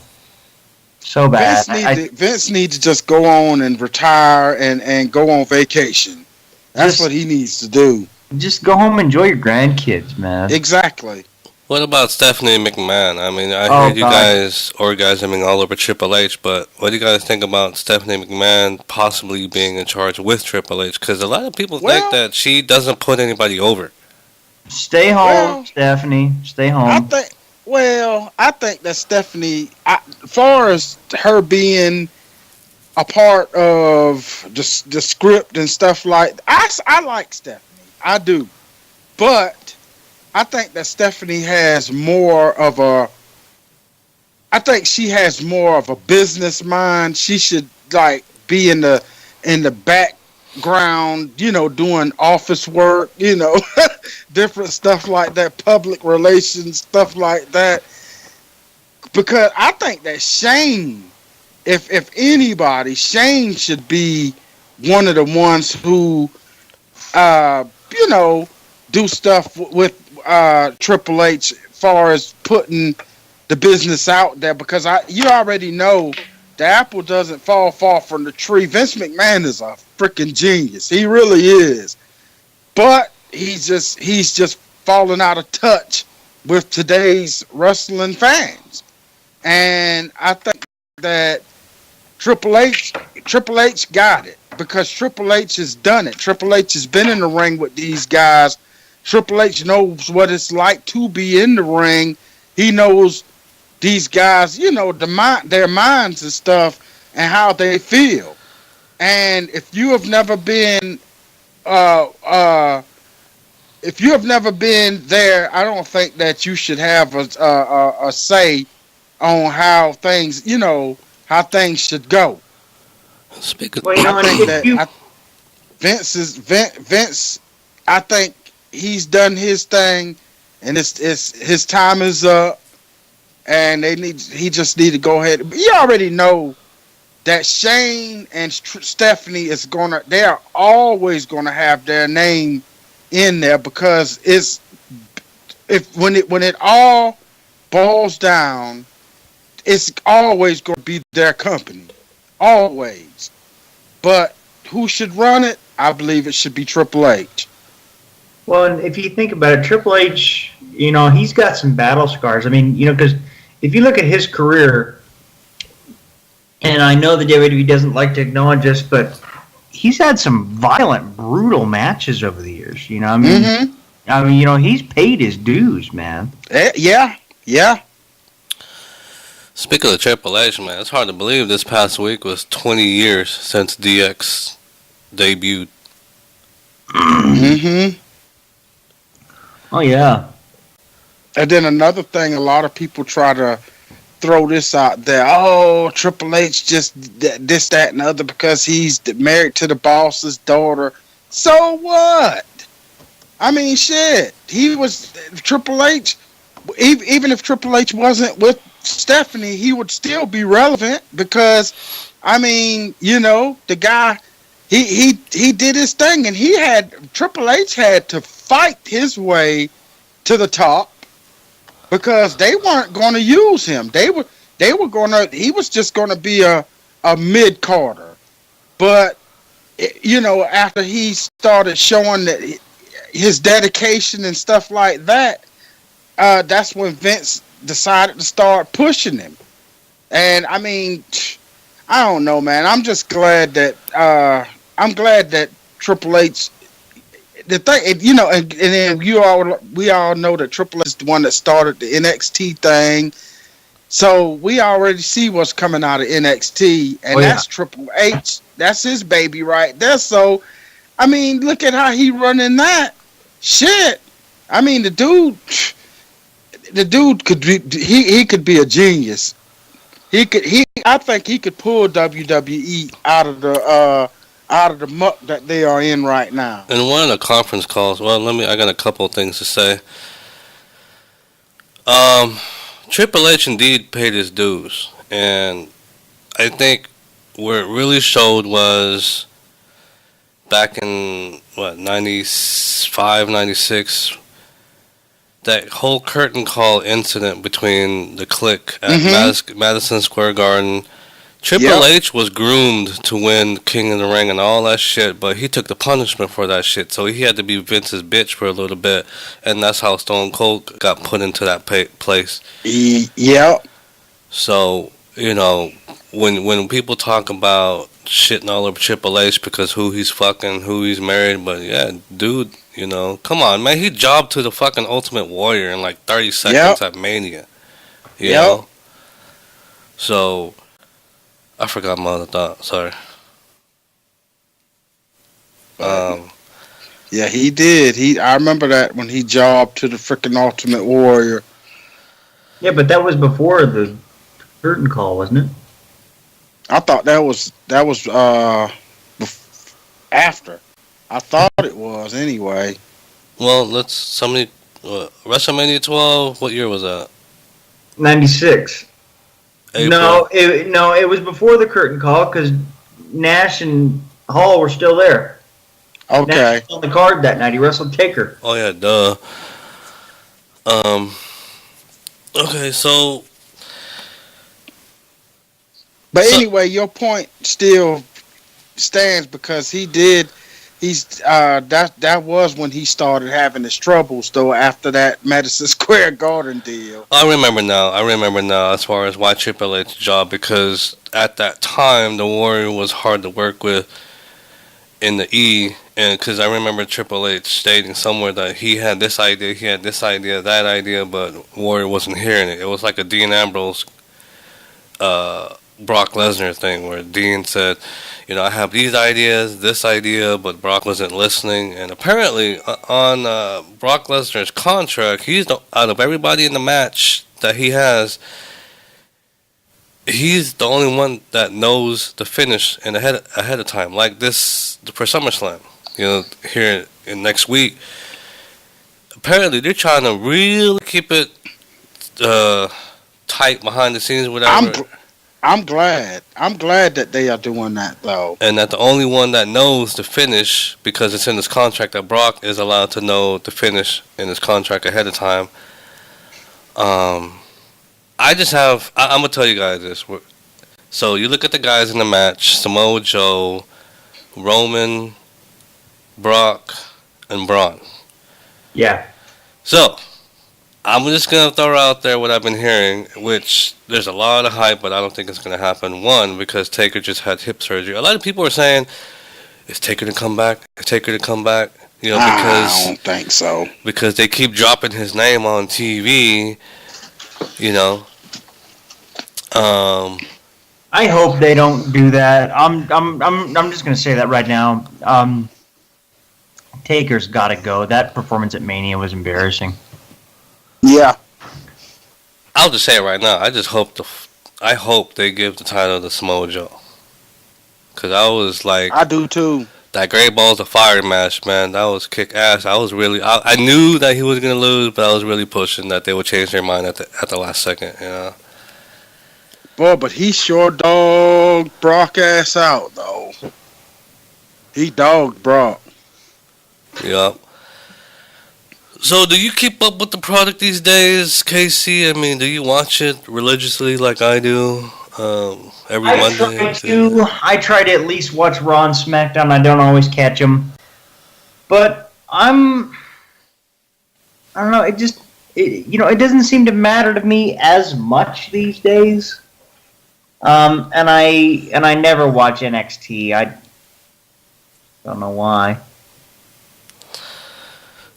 So bad. Vince needs to just go on and retire and go on vacation. That's what he needs to do. Just go home and enjoy your grandkids, man. Exactly. What about Stephanie McMahon? I mean, I heard you guys orgasming all over Triple H, but what do you guys think about Stephanie McMahon possibly being in charge with Triple H? Because a lot of people think that she doesn't put anybody over. Stay home, Stephanie. Stay home. I think that Stephanie, as far as her being a part of the script and stuff like, I like Stephanie. I do. But I think that Stephanie has more of a business mind. She should be in the background, doing office work, different stuff like that, public relations, stuff like that. Because I think that Shane, if anybody, Shane should be one of the ones who, do stuff with Triple H as far as putting the business out there, because you already know the apple doesn't fall far from the tree. Vince McMahon is a freaking genius. He really is. But he's just falling out of touch with today's wrestling fans. And I think that Triple H got it, because Triple H has done it. Triple H has been in the ring with these guys. Triple H knows what it's like to be in the ring. He knows these guys, their minds and stuff and how they feel. And if you have never been there, I don't think that you should have a say on how things, how things should go. Speaking, Vince. I think he's done his thing, and his time is up, and he just need to go ahead. You already know that Shane and Stephanie they are always gonna have their name in there, because when it all boils down, it's always going to be their company, always. But who should run it? I believe it should be Triple H. Well, and if you think about it, Triple H, he's got some battle scars. I mean, because if you look at his career, And I know the WWE doesn't like to acknowledge this, but he's had some violent, brutal matches over the years. You know, he's paid his dues, man. Yeah. Speaking of Triple H, man, it's hard to believe this past week was 20 years since DX debuted. Oh, yeah. And then another thing, a lot of people try to throw this out there. Oh, Triple H just this, that, and the other because he's married to the boss's daughter. So what? I mean, shit. He was Triple H. Even if Triple H wasn't with Stephanie, he would still be relevant because, I mean, the guy, he did his thing, and Triple H had to fight his way to the top because they weren't going to use him. He was just going to be a mid-carder. But, after he started showing that his dedication and stuff like that, that's when Vince decided to start pushing him. And I mean, I don't know, man. I'm just glad that Triple H. The thing, and then we all know that Triple H is the one that started the NXT thing. So we already see what's coming out of NXT, and that's Triple H. That's his baby right there. So, I mean, look at how he running that shit. I mean, the dude could be he could be a genius. I think he could pull WWE out of the muck that they are in right now. In one of the conference calls, I got a couple of things to say. Triple H indeed paid his dues, and I think where it really showed was back in 95, 96, that whole curtain call incident between the Clique at Madison Square Garden. Triple H was groomed to win King of the Ring and all that shit, but he took the punishment for that shit, so he had to be Vince's bitch for a little bit, and that's how Stone Cold got put into that place. Yeah. So, when people talk about shitting all over Triple H because who he's fucking, who he's married, but yeah, dude, come on, man, he jobbed to the fucking Ultimate Warrior in like 30 seconds at Mania. You know? So, I forgot my other thought, sorry. Yeah, he did. I remember that when he jobbed to the freaking Ultimate Warrior. Yeah, but that was before the curtain call, wasn't it? I thought that was after. I thought it was anyway. Well, WrestleMania 12. What year was that? 96. April. No, it was before the curtain call because Nash and Hall were still there. Okay. Nash was on the card that night. He wrestled Taker. Oh yeah, duh. Okay, so. But anyway, your point still stands because he did. That was when he started having his troubles though after that Madison Square Garden deal. I remember now as far as why Triple H's job, because at that time the Warrior was hard to work with in the E, and because I remember Triple H stating somewhere that he had this idea, that idea, but Warrior wasn't hearing it. It was like a Dean Ambrose Brock Lesnar thing where Dean said, I have these ideas, this idea, but Brock wasn't listening. And apparently on Brock Lesnar's contract, out of everybody in the match that he has, he's the only one that knows the finish and ahead of time. Like this for SummerSlam, here in next week. Apparently they're trying to really keep it tight behind the scenes, whatever. I'm glad that they are doing that though. And that the only one that knows the finish, because it's in his contract that Brock is allowed to know the finish in his contract ahead of time. I'm gonna tell you guys this. So you look at the guys in the match: Samoa Joe, Roman, Brock, and Braun. Yeah. So I'm just gonna throw out there what I've been hearing, which there's a lot of hype, but I don't think it's gonna happen. One, because Taker just had hip surgery. A lot of people are saying, "Is Taker to come back? Is Taker to come back?" You know, I don't think so. because they keep dropping his name on TV. You know, um, I hope they don't do that. I'm just gonna say that right now. Taker's got to go. That performance at Mania was embarrassing. Yeah. I'll just say it right now. I hope they give the title to Samoa Joe. Cause I was like, I do too. that Great Balls of Fire match, man, that was kick ass. I knew that he was gonna lose, but I was really pushing that they would change their mind at the last second. You know. Boy, but he sure dogged Brock ass out though. He dogged Brock. Yep. So, do you keep up with the product these days, Casey? I mean, do you watch it religiously like I do? Every Monday? I try to at least watch Raw and SmackDown. I don't always catch them. But I don't know, it doesn't seem to matter to me as much these days. And I never watch NXT. I don't know why.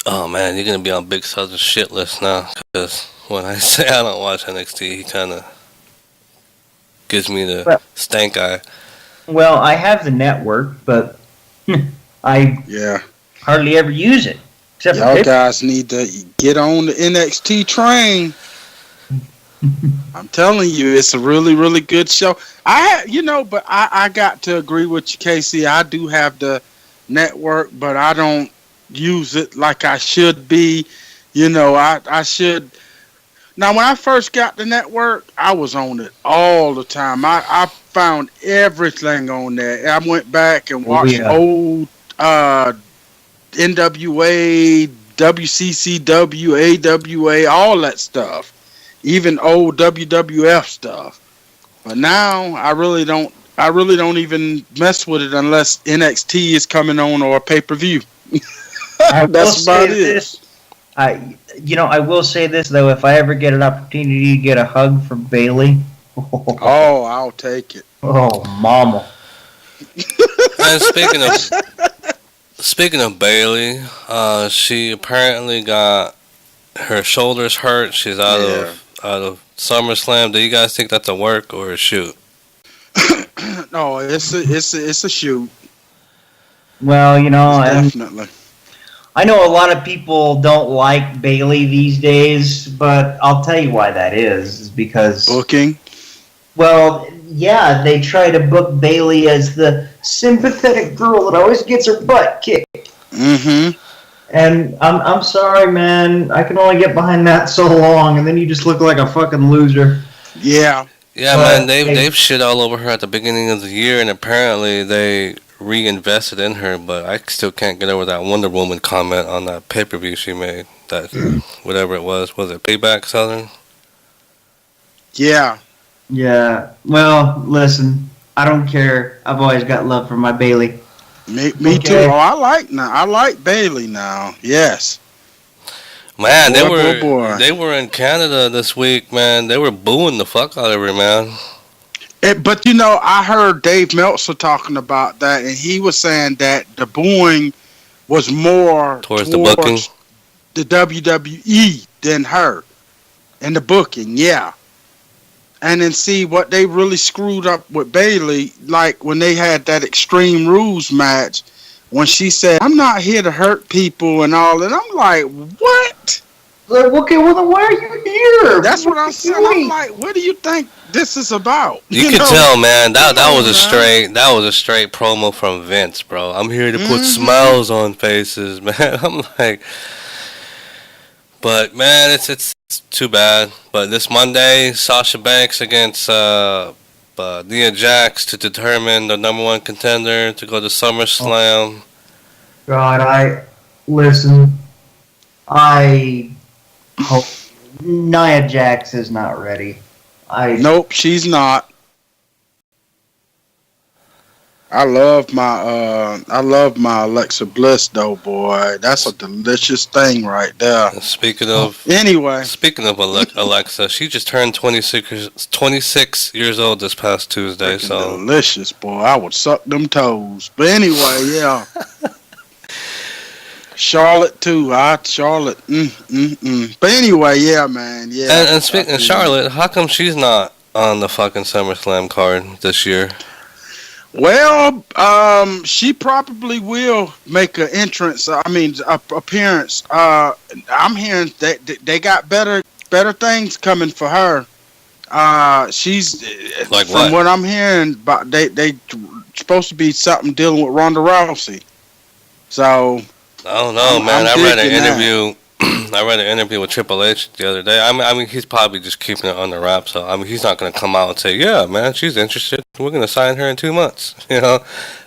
Oh man, you're gonna be on Big Southern shit list now. Because when I say I don't watch NXT, he kind of gives me the stank eye. Well, I have the network, but I hardly ever use it. Except Y'all guys need to get on the NXT train. I'm telling you, it's a really, really good show. But I got to agree with you, Casey. I do have the network, but I don't use it like I should be. I should. Now, when I first got the network, I was on it all the time. I found everything on there. I went back and watched old NWA, WCCW, AWA, all that stuff. Even old WWF stuff. But now I really don't even mess with it unless NXT is coming on or a pay-per-view. That's about it. I will say this though: if I ever get an opportunity to get a hug from Bailey, I'll take it. Oh, mama! And speaking of Bailey, she apparently got her shoulders hurt. She's out of SummerSlam. Do you guys think that's a work or a shoot? No, it's a shoot. Well, definitely. I know a lot of people don't like Bailey these days, but I'll tell you why that is because booking. Well, yeah, they try to book Bailey as the sympathetic girl that always gets her butt kicked. Mm-hmm. And I'm sorry, man. I can only get behind that so long, and then you just look like a fucking loser. Yeah. Yeah, man. They've shit all over her at the beginning of the year, and apparently they reinvested in her. But I still can't get over that Wonder Woman comment on that pay-per-view she made. That whatever it was it Payback Southern? Yeah. Yeah. Well, listen. I don't care. I've always got love for my Bailey. Me too. Oh, I like Bailey now. Yes. Man, they were in Canada this week, man. They were booing the fuck out of her, man. But I heard Dave Meltzer talking about that, and he was saying that the booing was more towards the booking, the WWE than her, and the booking, yeah. And then see what they really screwed up with Bailey, like when they had that Extreme Rules match, when she said, "I'm not here to hurt people" and all, and I'm like, what? Okay, well then why are you here? That's what I'm saying. I'm like, what do you think this is about? You can tell, man. That was a straight promo from Vince, bro. I'm here to put smiles on faces, man. I'm like, but man, it's too bad. But this Monday, Sasha Banks against Nia Jax to determine the number one contender to go to SummerSlam. God, I hope Nia Jax is not ready. Nope, she's not. I love my Alexa Bliss though, boy. That's a delicious thing right there. And Anyway, speaking of Alexa, she just turned 26 years old this past Tuesday. freaking So delicious, boy. I would suck them toes. But anyway, yeah. Charlotte too. Charlotte. But anyway, yeah, man. Yeah. and speaking of Charlotte, how come she's not on the fucking SummerSlam card this year? Well, she probably will make an entrance. Appearance. I'm hearing that they got better things coming for her. She's Like from what? what I'm hearing, but they supposed to be something dealing with Ronda Rousey. So I don't know, man. I'm I read an digging that. interview. I read an interview with Triple H the other day. I mean, he's probably just keeping it under wraps. So, I mean, he's not going to come out and say, "Yeah, man, she's interested. We're going to sign her in 2 months," you know.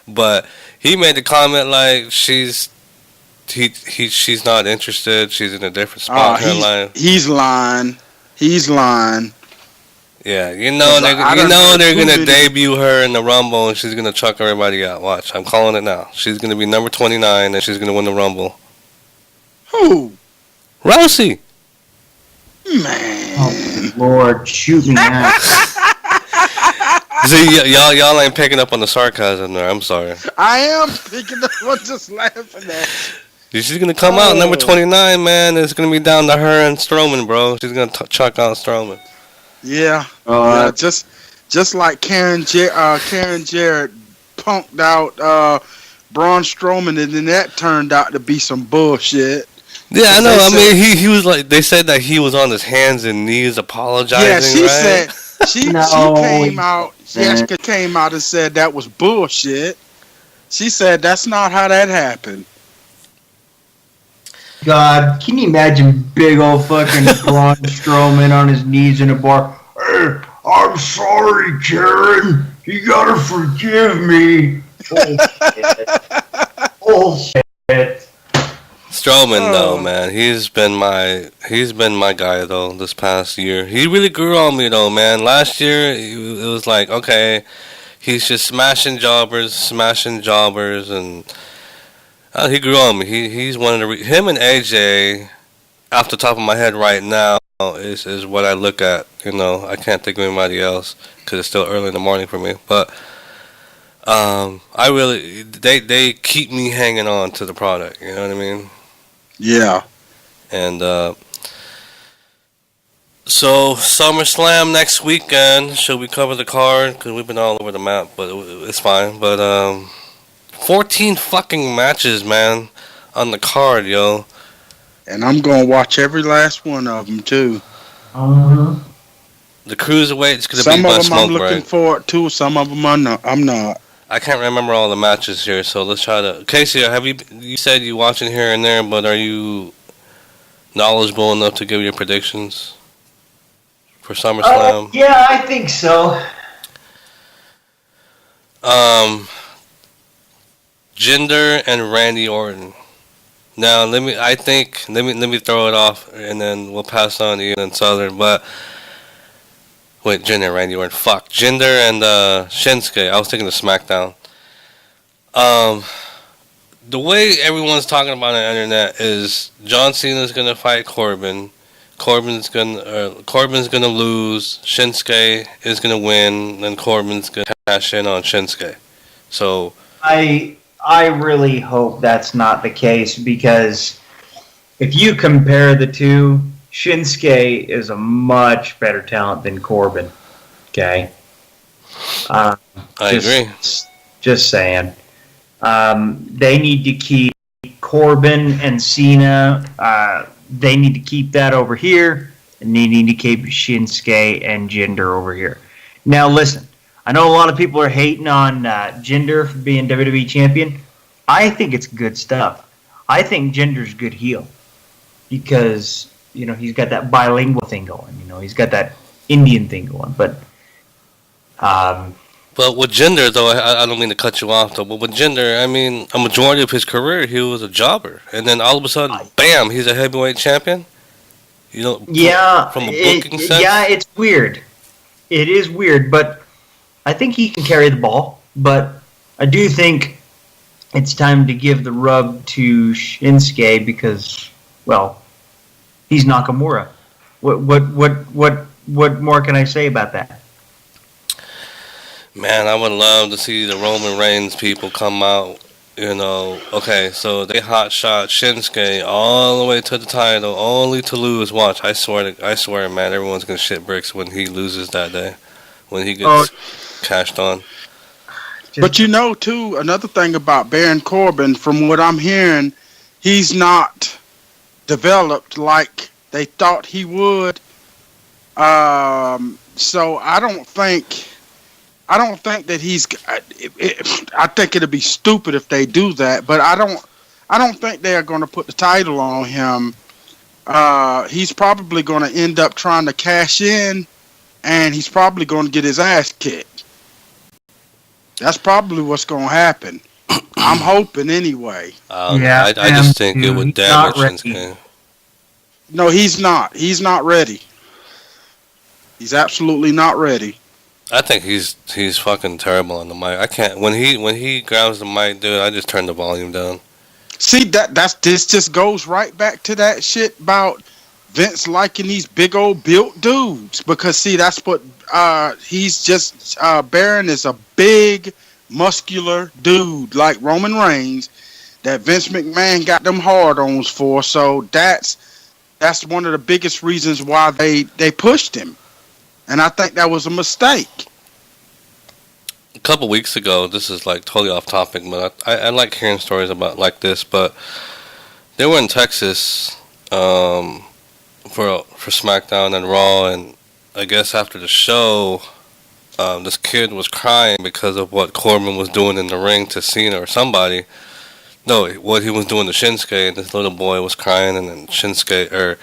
But he made the comment like she's not interested. She's in a different spot in her life. He's lying. He's lying. Yeah, you 'Cause know I they're done heard they're too gonna many- debut her in the Rumble and she's gonna chuck everybody out. Watch, I'm calling it now. She's gonna be number 29 and she's gonna win the Rumble. Who? Rousey. Man. Oh, Lord, shoot me now. See, y'all ain't picking up on the sarcasm there. I'm sorry. I am picking up. I'm just laughing at. She's gonna come out number 29, man. It's gonna be down to her and Strowman, bro. She's gonna chuck out Strowman. Yeah. Oh, Yeah. Just like Karen Jarrett punked out Braun Strowman, and then that turned out to be some bullshit. Yeah, I know. They I said- mean, he was like, they said that he was on his hands and knees apologizing. Yeah, she right? said she No, came out. man. Jessica came out and said that was bullshit. She said that's not how that happened. God, can you imagine big old fucking Braun Strowman on his knees in a bar? Hey, I'm sorry, Karen. You gotta forgive me. Bullshit. Strowman, though, Oh. man, he's been my guy though this past year. He really grew on me though, man. Last year it was like, okay, he's just smashing jobbers, and he grew on me. He's one of the him and AJ, off the top of my head right now, is what I look at. You know, I can't think of anybody else because it's still early in the morning for me, but. I really they keep me hanging on to the product. You know what I mean? Yeah. And so SummerSlam next weekend. Should we cover the card? Because we've been all over the map, but it's fine. But 14 fucking matches, man, on the card, yo. And I'm gonna watch every last one of them too. The cruiserweight's gonna Some be my of them I'm smoke looking break. forward to. Some of them I'm not. I can't remember all the matches here, so let's try to. Casey, have you said you watching here and there, but are you knowledgeable enough to give your predictions for SummerSlam? Yeah, I think so. Jinder and Randy Orton. Now let me throw it off and then we'll pass on to you and Southern. But wait, Jinder and Randy Orton. Fuck. Jinder and Shinsuke. I was thinking of SmackDown. The way everyone's talking about on the internet is John Cena's gonna fight Corbin. Corbin's gonna lose. Shinsuke is gonna win, and Corbin's gonna cash in on Shinsuke. So I really hope that's not the case because if you compare the two, Shinsuke is a much better talent than Corbin. Okay, I agree. Just saying. They need to keep Corbin and Cena. They need to keep that over here, and they need to keep Shinsuke and Jinder over here. Now, listen. I know a lot of people are hating on Jinder for being WWE champion. I think it's good stuff. I think Jinder's good heel because he's got that bilingual thing going. He's got that Indian thing going. But with Jinder, though, I don't mean to cut you off, though, but with Jinder, I mean, a majority of his career, he was a jobber. And then all of a sudden, bam, he's a heavyweight champion? Yeah, from a booking sense? Yeah, it's weird. It is weird, but I think he can carry the ball. But I do think it's time to give the rub to Shinsuke because, well, he's Nakamura. What more can I say about that? Man, I would love to see the Roman Reigns people come out. Okay, so they hot shot Shinsuke all the way to the title, only to lose. Watch, I swear, man, everyone's gonna shit bricks when he loses that day, when he Oh, gets cashed on. But too, another thing about Baron Corbin, from what I'm hearing, he's not developed like they thought he would. So I don't think that he's. I think it'd be stupid if they do that, but I don't think they are going to put the title on him. He's probably going to end up trying to cash in, and he's probably going to get his ass kicked. That's probably what's going to happen. I'm hoping anyway. I just think it would damage Shinsuke. No, he's not. He's not ready. He's absolutely not ready. I think he's fucking terrible on the mic. I can't when he grabs the mic, dude. I just turn the volume down. See this just goes right back to that shit about Vince liking these big old built dudes, because see that's what he's just Baron is a big muscular dude like Roman Reigns that Vince McMahon got them hard-ons for. So that's one of the biggest reasons why they pushed him. And I think that was a mistake. A couple weeks ago, this is like totally off topic, but I like hearing stories about like this. But they were in Texas for SmackDown and Raw, and I guess after the show, this kid was crying because of what Corbin was doing in the ring to Cena or somebody. No, what he was doing to Shinsuke, and this little boy was crying, and then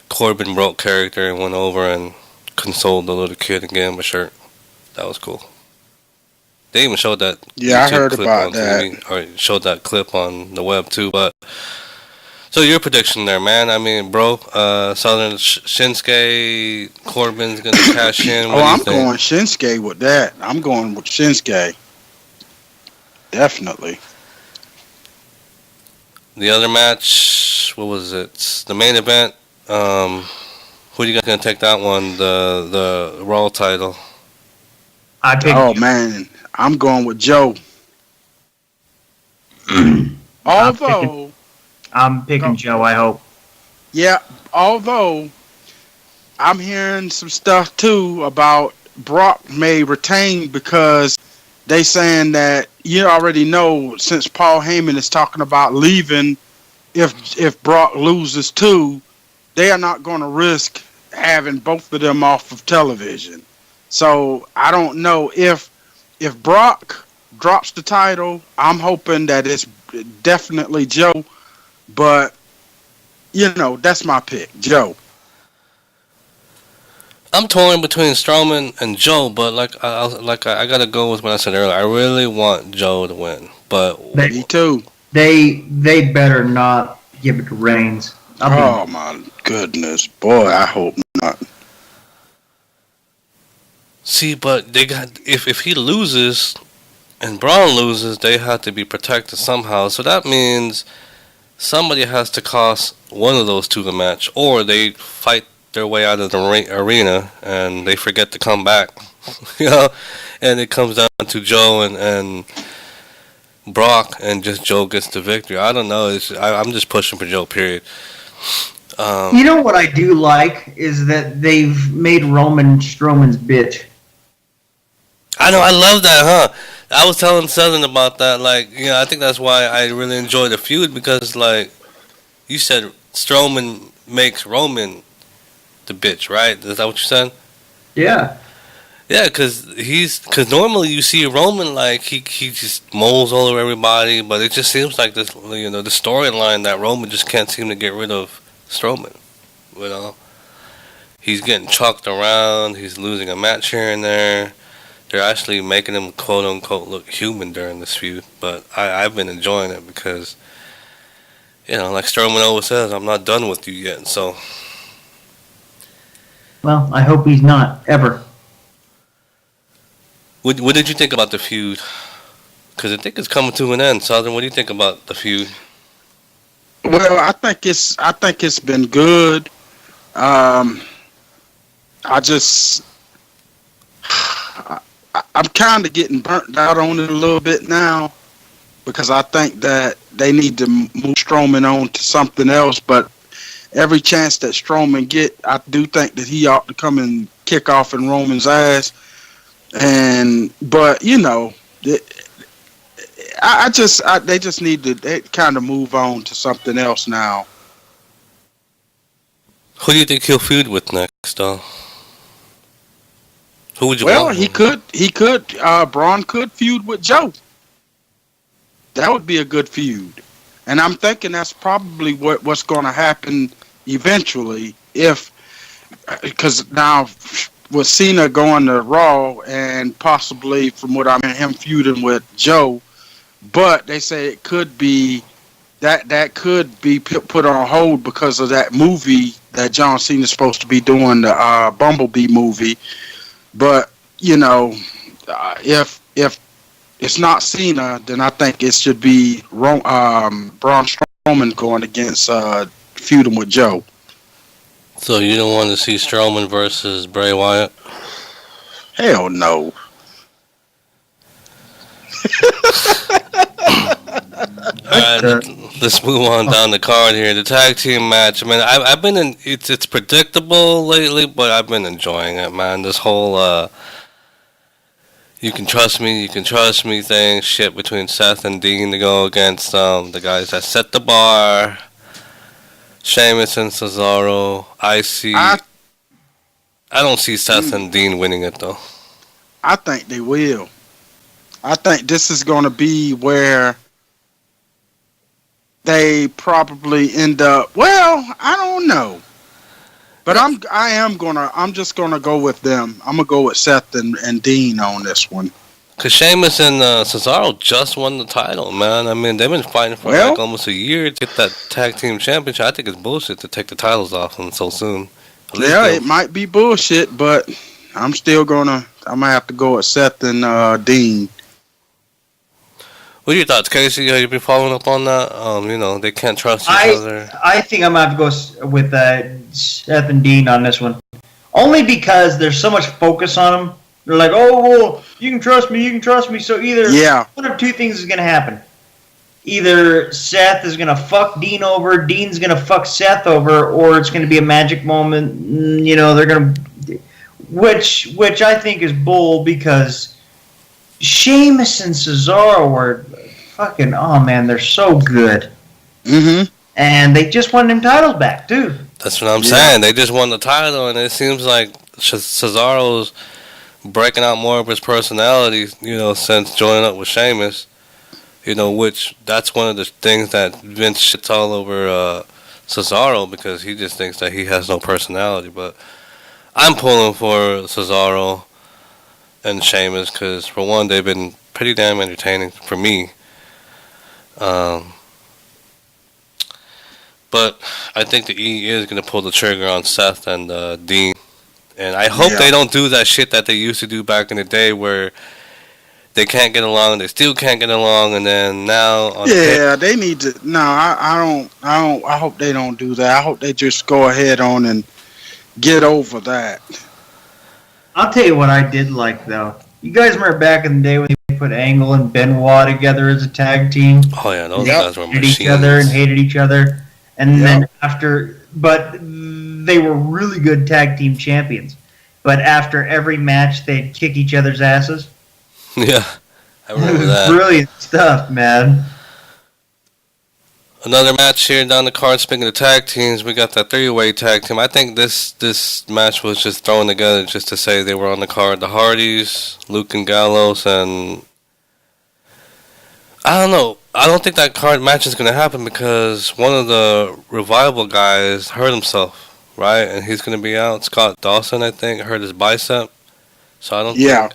Corbin broke character and went over and consoled the little kid and gave him a shirt. That was cool. They even showed that. Yeah, I heard clip about on that. TV, or showed that clip on the web too. But so your prediction there, man? I mean, bro, Southern Shinsuke Corbin's gonna cash in. Oh, I'm going Shinsuke with that. I'm going with Shinsuke. Definitely. The other match, what was it? The main event. Who do you guys gonna take that one? The Raw title. Oh man, I'm going with Joe. Although I'm picking Joe. I hope. Yeah, although I'm hearing some stuff too about Brock may retain, because they saying that you already know, since Paul Heyman is talking about leaving if Brock loses too, they are not going to risk having both of them off of television. So I don't know if Brock drops the title. I'm hoping that it's definitely Joe, but that's my pick, Joe. I'm torn between Strowman and Joe, but I gotta go with what I said earlier. I really want Joe to win, but Me too. They better not give it to Reigns. Oh my goodness, boy! I hope not. See, but they got if he loses and Braun loses, they have to be protected somehow. So that means somebody has to cost one of those two the match, or they fight their way out of the arena and they forget to come back. And it comes down to Joe and Brock, and just Joe gets the victory. I don't know. I'm just pushing for Joe. Period. You know what I do like is that they've made Roman Strowman's bitch. I know. I love that, huh? I was telling Southern about that. I think that's why I really enjoy the feud, because, you said Strowman makes Roman the bitch, right? Is that what you said? Yeah. Yeah, because normally you see Roman, he just moles all over everybody, but it just seems like this, the storyline that Roman just can't seem to get rid of Strowman. He's getting chucked around. He's losing a match here and there. They're actually making him quote unquote look human during this feud, but I've been enjoying it because, like Strowman always says, I'm not done with you yet. So, well, I hope he's not ever. what did you think about the feud? Because I think it's coming to an end. Southern, what do you think about the feud? Well, I think it's been good. I just I'm kind of getting burnt out on it a little bit now because I think that they need to move Strowman on to something else. But every chance that Strowman get, I do think that he ought to come and kick off in Roman's ass. But you know, they just need to kind of move on to something else now. Who do you think he'll feud with next, though? Who would you Well, want? Braun could feud with Joe. That would be a good feud. And I'm thinking that's probably what's going to happen eventually because now with Cena going to Raw and possibly from what I'm hearing him feuding with Joe, but they say it could be that could be put on hold because of that movie that John Cena's supposed to be doing, the Bumblebee movie. But, you know, if it's not Cena, then I think it should be Braun Strowman going against feuding with Joe. So you don't want to see Strowman versus Bray Wyatt? Hell no. Alright, let's move on down the card here. The tag team match. I mean, I've been in. It's predictable lately, but I've been enjoying it, man. This whole you can trust me thing, shit between Seth and Dean to go against the guys that set the bar. Sheamus and Cesaro. I don't see Seth and Dean winning it though. I think they will. I think this is going to be where they probably end up. Well, I don't know, but I'm just gonna go with them. I'm gonna go with Seth and Dean on this one. Cause Sheamus and Cesaro just won the title, man. I mean, they've been fighting for like almost a year to get that tag team championship. I think it's bullshit to take the titles off them so soon. Yeah, it might be bullshit, but I'm gonna have to go with Seth and Dean. What are your thoughts, Casey? Have you been following up on that? You know, they can't trust each other. I think I'm going to have to go with Seth and Dean on this one. Only because there's so much focus on them. They're like, oh, well, you can trust me. So either one of two things is going to happen. Either Seth is going to fuck Dean over, Dean's going to fuck Seth over, or it's going to be a magic moment. You know, they're going to... Which I think is bull because Sheamus and Cesaro were fucking, oh man, they're so good. Mm-hmm. And they just won them titles back, too. That's what I'm saying. They just won the title, and it seems like Cesaro's breaking out more of his personality, you know, since joining up with Sheamus. You know, which that's one of the things that Vince shits all over Cesaro because he just thinks that he has no personality. But I'm pulling for Cesaro and Sheamus because, for one, they've been pretty damn entertaining for me. But I think the E is going to pull the trigger on Seth and Dean. And I hope they don't do that shit that they used to do back in the day where they can't get along, they still can't get along, and then now... they need to... No, I hope they don't do that. I hope they just go ahead on and get over that. I'll tell you what I did like, though. You guys remember back in the day when they put Angle and Benoit together as a tag team? Oh, yeah, those guys were hated machines. each other and hated each other. And then after... But they were really good tag team champions. But after every match, they'd kick each other's asses. Yeah, I remember that. Brilliant stuff, man. Another match here down the card. Speaking of tag teams, we got that three-way tag team. I think this match was just thrown together just to say they were on the card. The Hardys, Luke and Gallows, and I don't know. I don't think that card match is going to happen because one of the Revival guys hurt himself, right? And he's going to be out. Scott Dawson, I think, hurt his bicep. So I don't think...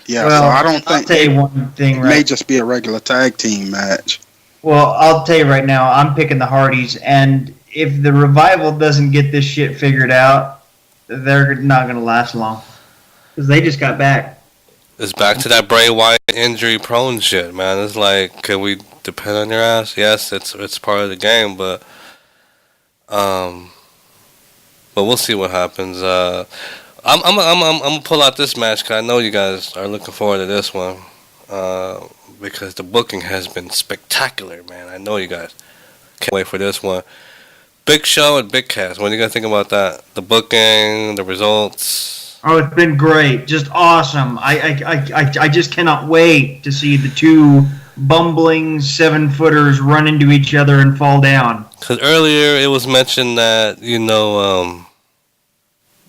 Yeah, well, so I don't think I'll tell you one thing, it may just be a regular tag team match. Well, I'll tell you right now, I'm picking the Hardys, and if the Revival doesn't get this shit figured out, they're not going to last long. Because they just got back. It's back to that Bray Wyatt injury prone shit, man. It's like, can we depend on your ass? Yes, it's part of the game, um, but we'll see what happens. I'm gonna pull out this match because I know you guys are looking forward to this one. Because the booking has been spectacular, man. I know you guys can't wait for this one. Big Show and Big Cass. What do you guys think about that? The booking, the results. Oh, it's been great, just awesome. I just cannot wait to see the two bumbling 7-footers run into each other and fall down. Because earlier it was mentioned that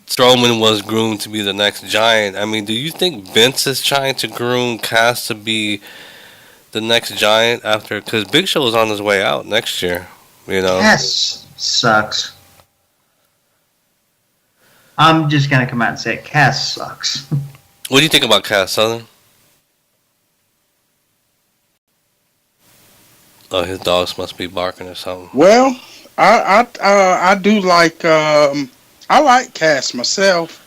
Strowman was groomed to be the next Giant. I mean, do you think Vince is trying to groom Cass to be the next Giant after? Because Big Show is on his way out next year. Cass sucks. I'm just gonna come out and say it. Cass sucks. What do you think about Cass, Southern? Oh, his dogs must be barking or something. Well, I do like I like Cass myself,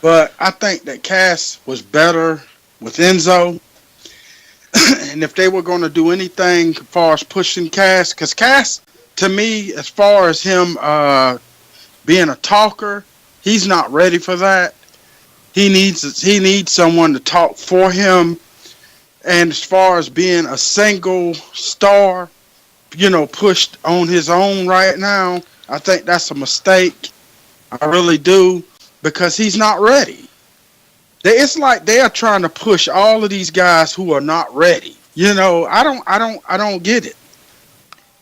but I think that Cass was better with Enzo. And if they were going to do anything as far as pushing Cass, because Cass, to me, as far as him being a talker, he's not ready for that. He needs someone to talk for him. And as far as being a single star, pushed on his own right now, I think that's a mistake. I really do, because he's not ready. It's like they are trying to push all of these guys who are not ready. I don't get it.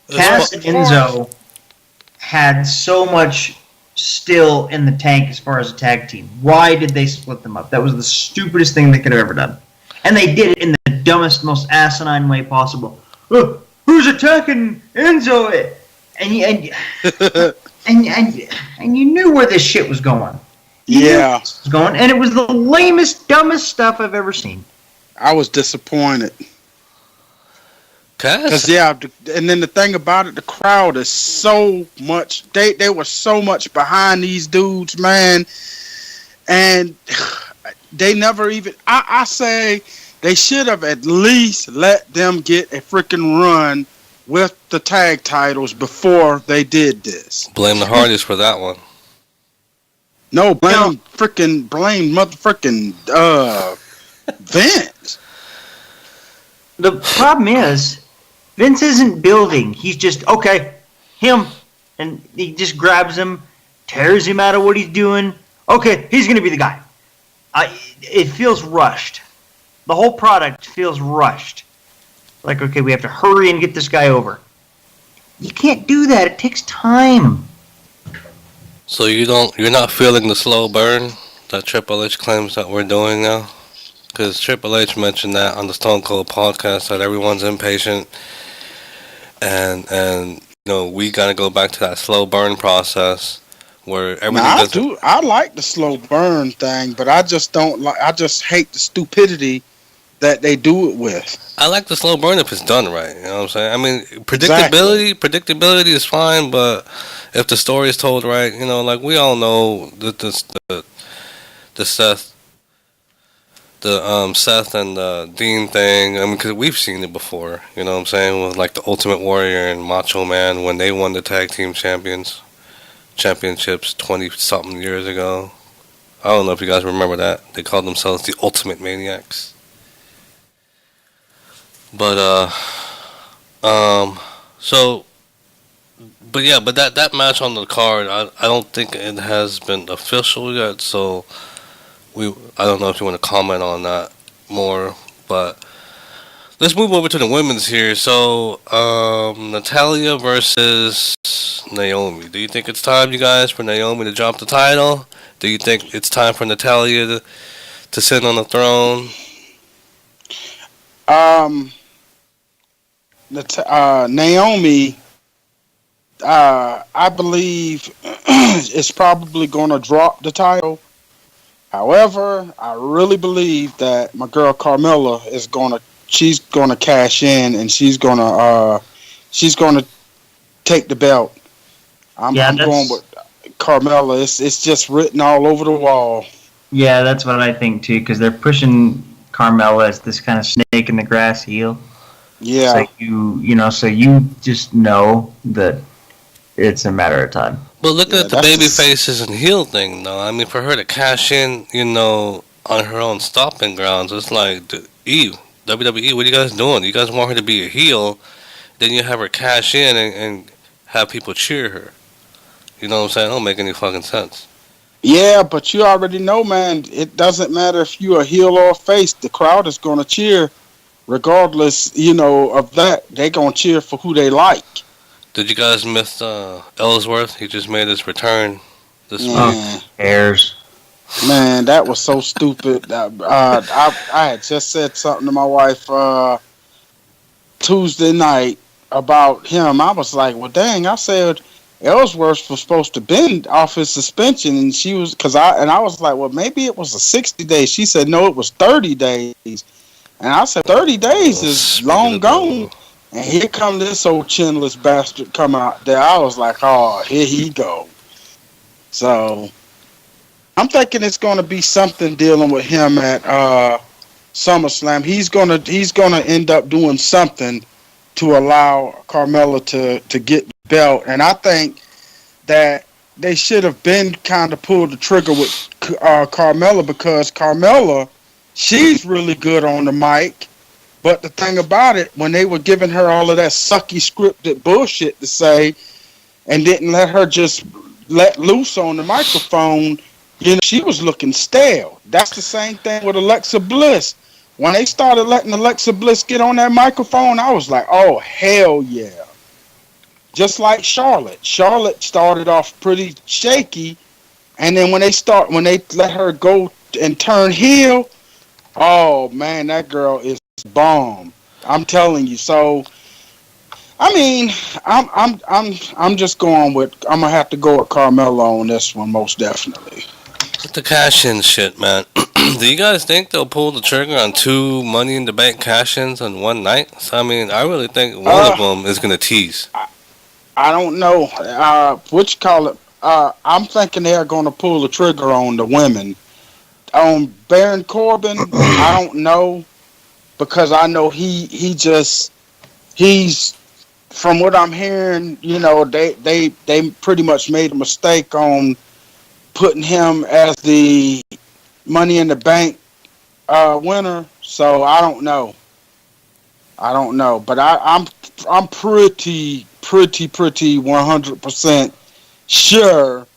Cass and Enzo had so much still in the tank as far as a tag team. Why did they split them up? That was the stupidest thing they could have ever done. And they did it in the dumbest, most asinine way possible. Who's attacking Enzo? And you knew where this shit was going. Yeah. Was going, and it was the lamest, dumbest stuff I've ever seen. I was disappointed. Because, and then the thing about it, the crowd is so much, they were so much behind these dudes, man. And they never even, I say they should have at least let them get a freaking run with the tag titles before they did this. Blame the Hardys for that one. No, blame motherfucking Vince. The problem is, Vince isn't building. He's just, okay, him. And he just grabs him, tears him out of what he's doing. Okay, he's going to be the guy. It feels rushed. The whole product feels rushed. Like, okay, we have to hurry and get this guy over. You can't do that. It takes time. So you're not feeling the slow burn that Triple H claims that we're doing now? Because Triple H mentioned that on the Stone Cold podcast, that everyone's impatient, and we gotta go back to that slow burn process where everything. I like the slow burn thing, but I just don't like. I just hate the stupidity that they do it with. I like the slow burn if it's done right. You know what I'm saying? I mean, predictability is fine, but if the story is told right, like we all know that the Seth and the Dean thing. I mean, because we've seen it before. You know what I'm saying? With like the Ultimate Warrior and Macho Man when they won the tag team championships 20-something years ago. I don't know if you guys remember that. They called themselves the Ultimate Maniacs. But that match on the card, I don't think it has been official yet, so I don't know if you want to comment on that more, but let's move over to the women's here. So Natalya versus Naomi. Do you think it's time, you guys, for Naomi to drop the title? Do you think it's time for Natalya to sit on the throne? Naomi, I believe, is probably going to drop the title. However, I really believe that my girl Carmella she's gonna cash in, and she's gonna take the belt. I'm going with Carmella. It's just written all over the wall. Yeah, that's what I think too, because they're pushing Carmella as this kind of snake in the grass heel. Yeah. So so you just know that it's a matter of time. But looking Yeah, at the baby faces and heel thing, though, I mean, for her to cash in, on her own stomping grounds, it's like, WWE, what are you guys doing? You guys want her to be a heel, then you have her cash in and have people cheer her. You know what I'm saying? It don't make any fucking sense. Yeah, but you already know, man, it doesn't matter if you're a heel or a face. The crowd is going to cheer regardless, of that. They're going to cheer for who they like. Did you guys miss Ellsworth? He just made his return this week. Oh, airs. Man, that was so stupid. I had just said something to my wife Tuesday night about him. I was like, well, dang, I said Ellsworth was supposed to bend off his suspension, and I was like, well, maybe it was a 60 days. She said, no, it was 30 days. And I said, 30 days is long gone. And here come this old chinless bastard come out there. I was like, oh, here he go. So I'm thinking it's going to be something dealing with him at SummerSlam. He's gonna end up doing something to allow Carmella to get the belt. And I think that they should have been kind of pulled the trigger with Carmella, because Carmella, she's really good on the mic. But the thing about it, when they were giving her all of that sucky scripted bullshit to say and didn't let her just let loose on the microphone, she was looking stale. That's the same thing with Alexa Bliss. When they started letting Alexa Bliss get on that microphone, I was like, oh, hell yeah. Just like Charlotte. Charlotte started off pretty shaky, and then when they let her go and turn heel, oh man, that girl is bomb. I'm telling you. So, I mean, I'm just going with. I'm gonna have to go with Carmella on this one, most definitely. With the cash-in shit, man. Do you guys think they'll pull the trigger on 2 Money in the Bank cash-ins on one night? So, I mean, I really think one of them is gonna tease. I don't know. What you call it? I'm thinking they're gonna pull the trigger on the women. On Baron Corbin, I don't know, because I know he's from what I'm hearing, they pretty much made a mistake on putting him as the Money in the Bank winner. So I don't know, but I'm pretty 100% sure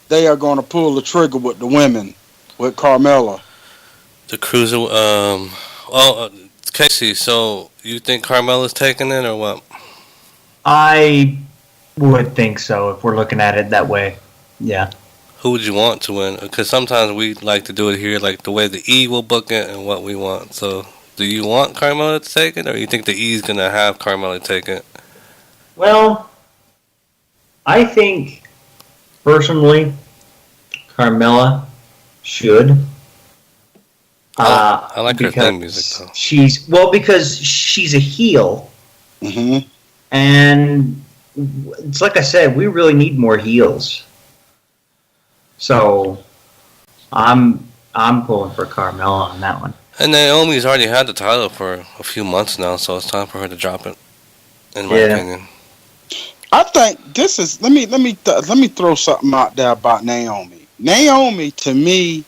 they are going to pull the trigger with the women, with Carmella. The cruiser, Casey, so you think Carmella's taking it or what? I would think so if we're looking at it that way. Yeah. Who would you want to win? Because sometimes we like to do it here, like the way the E will book it and what we want. So, do you want Carmella to take it, or you think the E's going to have Carmella take it? Well, I think, personally, Carmella should. I like her theme music, though. Because she's a heel. Mm-hmm. And it's like I said, we really need more heels. So I'm pulling for Carmella on that one. And Naomi's already had the title for a few months now, so it's time for her to drop it. In my opinion, I think this is. Let me throw something out there about Naomi. Naomi, to me,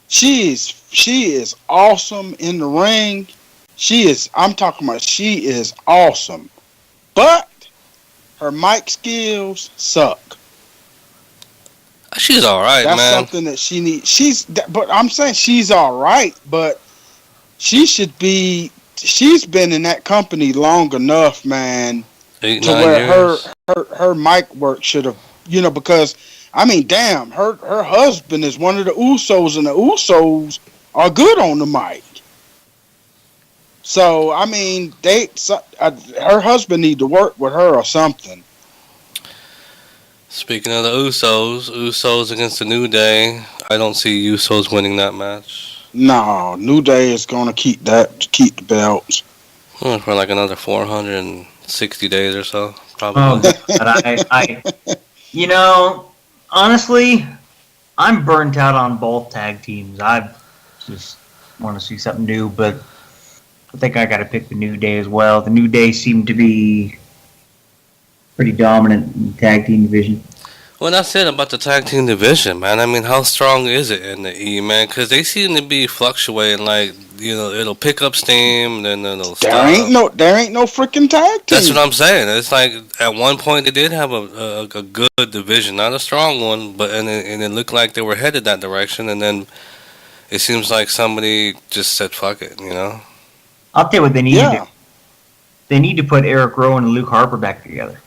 she is awesome in the ring. I'm talking about she is awesome, but her mic skills suck. She's all right, man. That's something that she needs. But I'm saying she's all right, but she should be. She's been in that company long enough, man, 8, to 9 where years. her mic work should have, because I mean, damn, her husband is one of the Usos, and the Usos are good on the mic. So I mean, her husband need to work with her or something. Speaking of the Usos against the New Day, I don't see Usos winning that match. No, New Day is going to keep the belts. For like another 460 days or so, probably. Oh, but I honestly, I'm burnt out on both tag teams. want to see something new, but I think I got to pick the New Day as well. The New Day seemed to be pretty dominant in the tag team division. Well, that's it about the tag team division, man. I mean, how strong is it in the E, man? Because they seem to be fluctuating. Like, you know, it'll pick up steam, then it'll stop. There ain't no freaking tag team. That's what I'm saying. It's like at one point they did have a good division, not a strong one, but and it looked like they were headed that direction, and then it seems like somebody just said fuck it, you know. I'll tell you what they need to do. They need to put Eric Rowan and Luke Harper back together.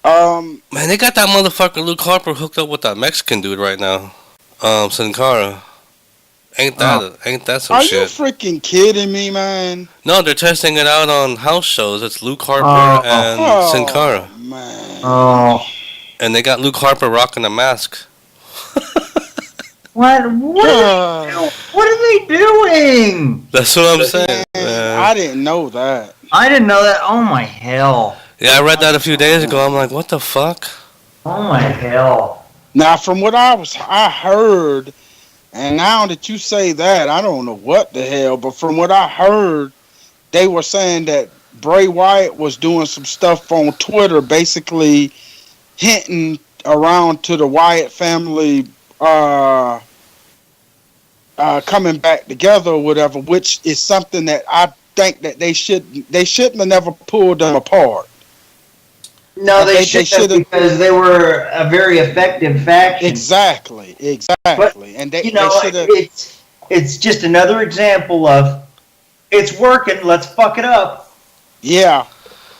Man, they got that motherfucker Luke Harper hooked up with that Mexican dude right now, Sin Cara. Ain't that some shit? Are you freaking kidding me, man? No, they're testing it out on house shows. It's Luke Harper and Sin Cara. Man. Oh. And they got Luke Harper rocking a mask. What are they doing? That's what I'm saying. I didn't know that. I didn't know that. Oh my hell. Yeah, I read that a few days ago. I'm like, what the fuck? Oh my hell. Now, from what I heard, and now that you say that, I don't know what the hell, but from what I heard, they were saying that Bray Wyatt was doing some stuff on Twitter, basically hinting around to the Wyatt family coming back together or whatever, which is something that I think that they shouldn't have never pulled them apart. No, they should have, because they were a very effective faction. Exactly. But, And they they should have. It's just another example of it's working. Let's fuck it up. Yeah.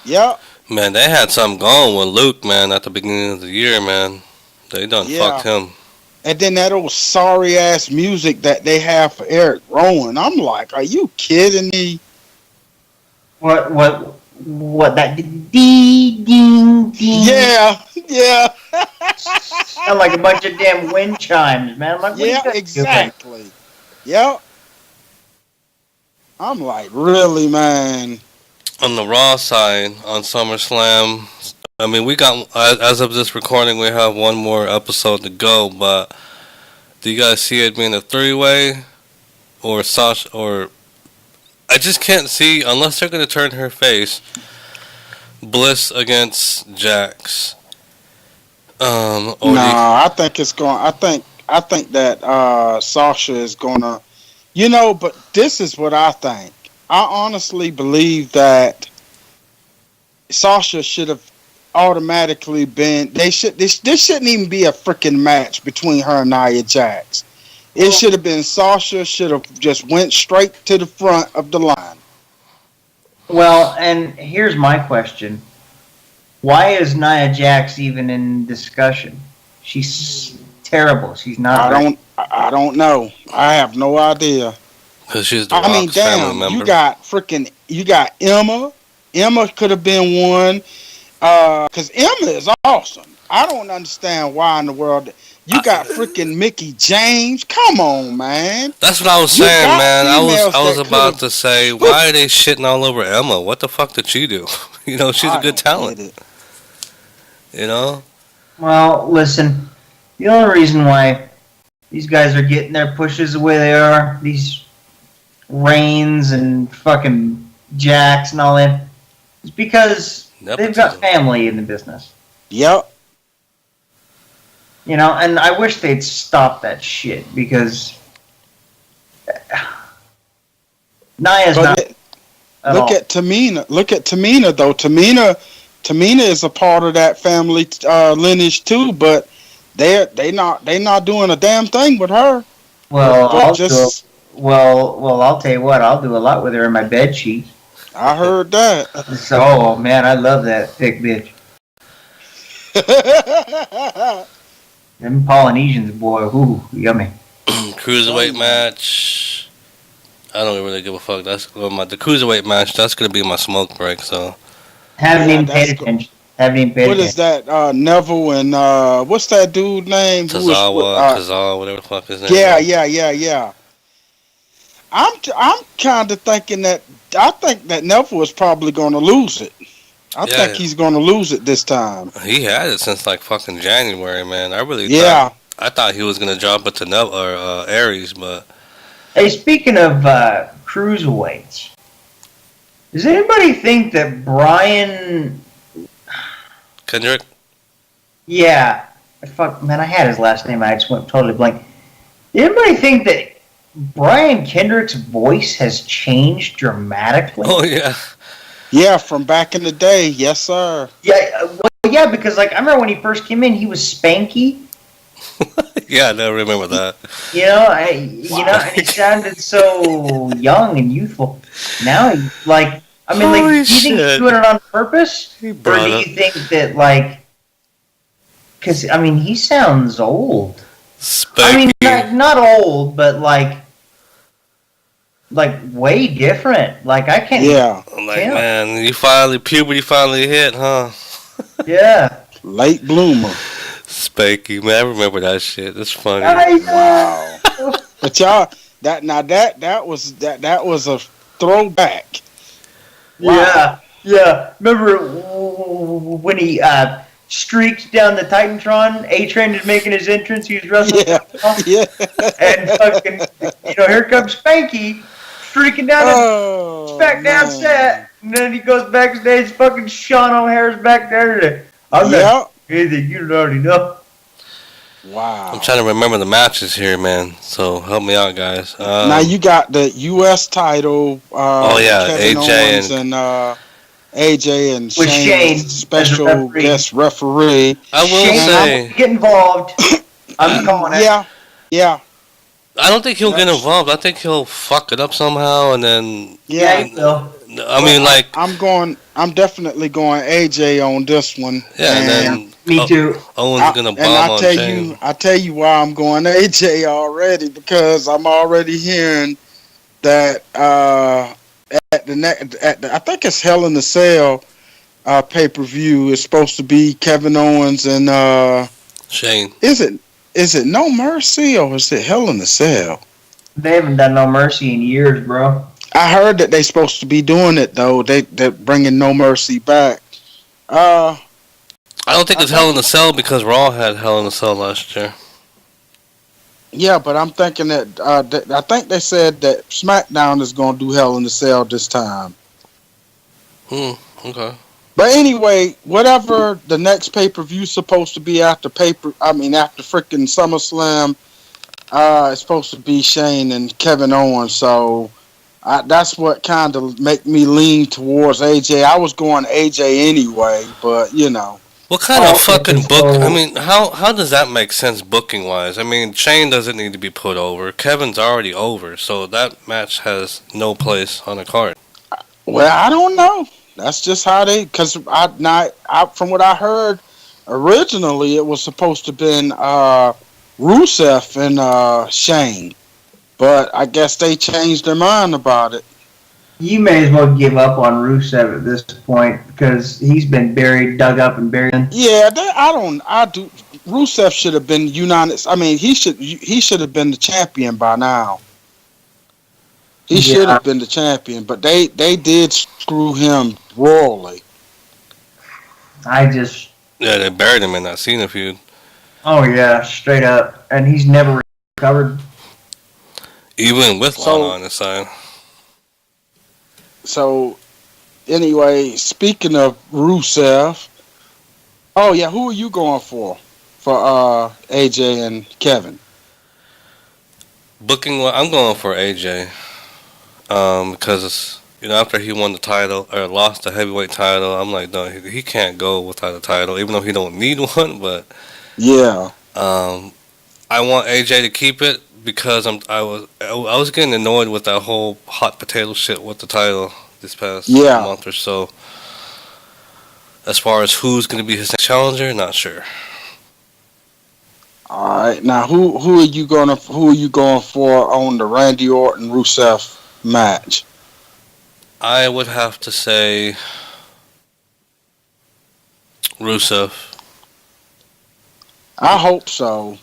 Yep. Man, they had something going with Luke, man, at the beginning of the year, man. They done fucked him. And then that old sorry ass music that they have for Eric Rowan. I'm like, are you kidding me? What that ding ding ding? Yeah. Sound like a bunch of damn wind chimes, man. I'm like, yeah, exactly. Yep. I'm like, really, man. On the Raw side, on SummerSlam, I mean, we got, as of this recording, we have one more episode to go, but do you guys see it being a three-way? Or Sasha, or I just can't see, unless they're going to turn her face, Bliss against Jax. I think it's going. I think that Sasha is gonna. But this is what I think. I honestly believe that Sasha should have automatically been. This shouldn't even be a freaking match between her and Nia Jax. It should have been Sasha should have just went straight to the front of the line. Well, and here's my question. Why is Nia Jax even in discussion? She's terrible. She's not. I don't know. I have no idea. Because she's the Rock's family member. You got Emma. Emma could have been one. Because Emma is awesome. I don't understand why in the world. You got freaking Mickey James. Come on, man. That's what I was saying, man. I was about to say, why are they shitting all over Emma? What the fuck did she do? She's a good talent. Well, listen. The only reason why these guys are getting their pushes the way they are, these Reigns and fucking Jax and all that, is because they've got family in the business. Yep. And I wish they'd stop that shit because Nia's not. Look at Tamina. Look at Tamina though. Tamina is a part of that family lineage too, but they not doing a damn thing with her. Well, I'll tell you what. I'll do a lot with her in my bed sheets. I heard that. Oh man, I love that thick bitch. Them Polynesians, boy, ooh, yummy. Cruiserweight match. I don't really give a fuck. That's the cruiserweight match. That's gonna be my smoke break. So haven't even paid attention. What is that? Neville and what's that dude name? Kazawa, whatever the fuck his name. Yeah. I'm kind of thinking that I think that Neville is probably going to lose it. I think he's going to lose it this time. He had it since like fucking January, man. I really thought he was going to drop it to Neville or Aries, but Hey, speaking of cruiserweights, does anybody think that Brian? Kendrick? Yeah, fuck, man, I had his last name. I just went totally blank. Does anybody think that Brian Kendrick's voice has changed dramatically? Oh, yeah. Yeah, from back in the day, yes, sir. Yeah, well, yeah, because like I remember when he first came in, he was Spanky. Yeah, I never remember that. And he sounded so young and youthful. Now he's like, I mean, like, Holy do you think he's shit. doing it on purpose, He or brought do up you think that like, because I mean, he sounds old. I mean, Spanky. not old, but like way different. Like I can't. Yeah, I'm like, Yeah. man, puberty finally hit, huh? Yeah. late bloomer. Spanky, man, I remember that shit. That's funny. Wow. But y'all, that was a throwback. Wow. Yeah. Remember when he streaked down the Titantron? A-Train is making his entrance. He was wrestling. Yeah. And fucking, here comes Spanky streaking down the SmackDown set. And then he goes backstage. Fucking Sean O'Hare's back there. I'm not anything you already know. Wow. I'm trying to remember the matches here, man. So help me out, guys. Now you got the U.S. title. Kevin AJ Owens and AJ and With Shane special as a referee. guest referee. I will Shane say, get involved. I'm calling it. Yeah. I don't think he'll get involved. I think he'll fuck it up somehow, and then Yeah, he will. I mean, like, I'm definitely going AJ on this one. yeah, and then Me too. Owen's gonna bomb on Shane. I tell you why I'm going AJ already, because I'm already hearing that I think it's Hell in the Cell pay-per-view is supposed to be Kevin Owens and Shane. Is it No Mercy or is it Hell in the Cell? They haven't done No Mercy in years, bro. I heard that they're supposed to be doing it though. They're bringing No Mercy back. I don't think it's Hell in the Cell because Raw had Hell in the Cell last year. Yeah, but I'm thinking that I think they said that SmackDown is going to do Hell in the Cell this time. Okay. But anyway, whatever the next pay-per-view is supposed to be after freaking SummerSlam, it's supposed to be Shane and Kevin Owens. So that's what kind of make me lean towards AJ. I was going AJ anyway, but What kind of fucking book? I mean, how does that make sense booking wise? I mean, Shane doesn't need to be put over. Kevin's already over, so that match has no place on the card. Well, I don't know. That's just how because from what I heard, originally it was supposed to have been Rusev and Shane, but I guess they changed their mind about it. You may as well give up on Rusev at this point because he's been dug up and buried. Yeah, Rusev should have been United. I mean, he should have been the champion by now. He should have been the champion, but they did screw him royally. Yeah, they buried him in that Cena feud. Oh yeah, straight up, and he's never recovered. Even with Lana on his side. So, anyway, speaking of Rusev, oh yeah, who are you going for AJ and Kevin? Booking, I'm going for AJ. Because after he won the title or lost the heavyweight title, I'm like, no, he can't go without a title, even though he don't need one. But yeah, I want AJ to keep it because I was getting annoyed with that whole hot potato shit with the title this past month or so. As far as who's going to be his challenger, not sure. All right, now who are you going for on the Randy Orton Rusev match? I would have to say Rusev. I hope so,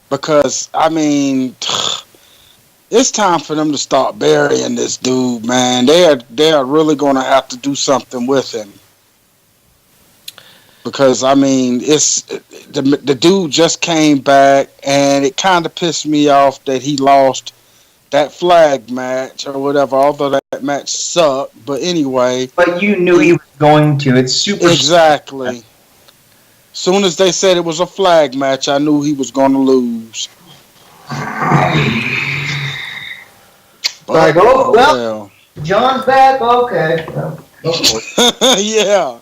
because I mean, it's time for them to start burying this dude, man. They are really going to have to do something with him, because I mean, it's the dude just came back, and it kind of pissed me off that he lost that flag match or whatever. Although that match sucked, but anyway. But you knew he was going to. It's super. Exactly. Soon as they said it was a flag match, I knew he was going to lose. But, like, oh well, John's back. Okay. Yeah.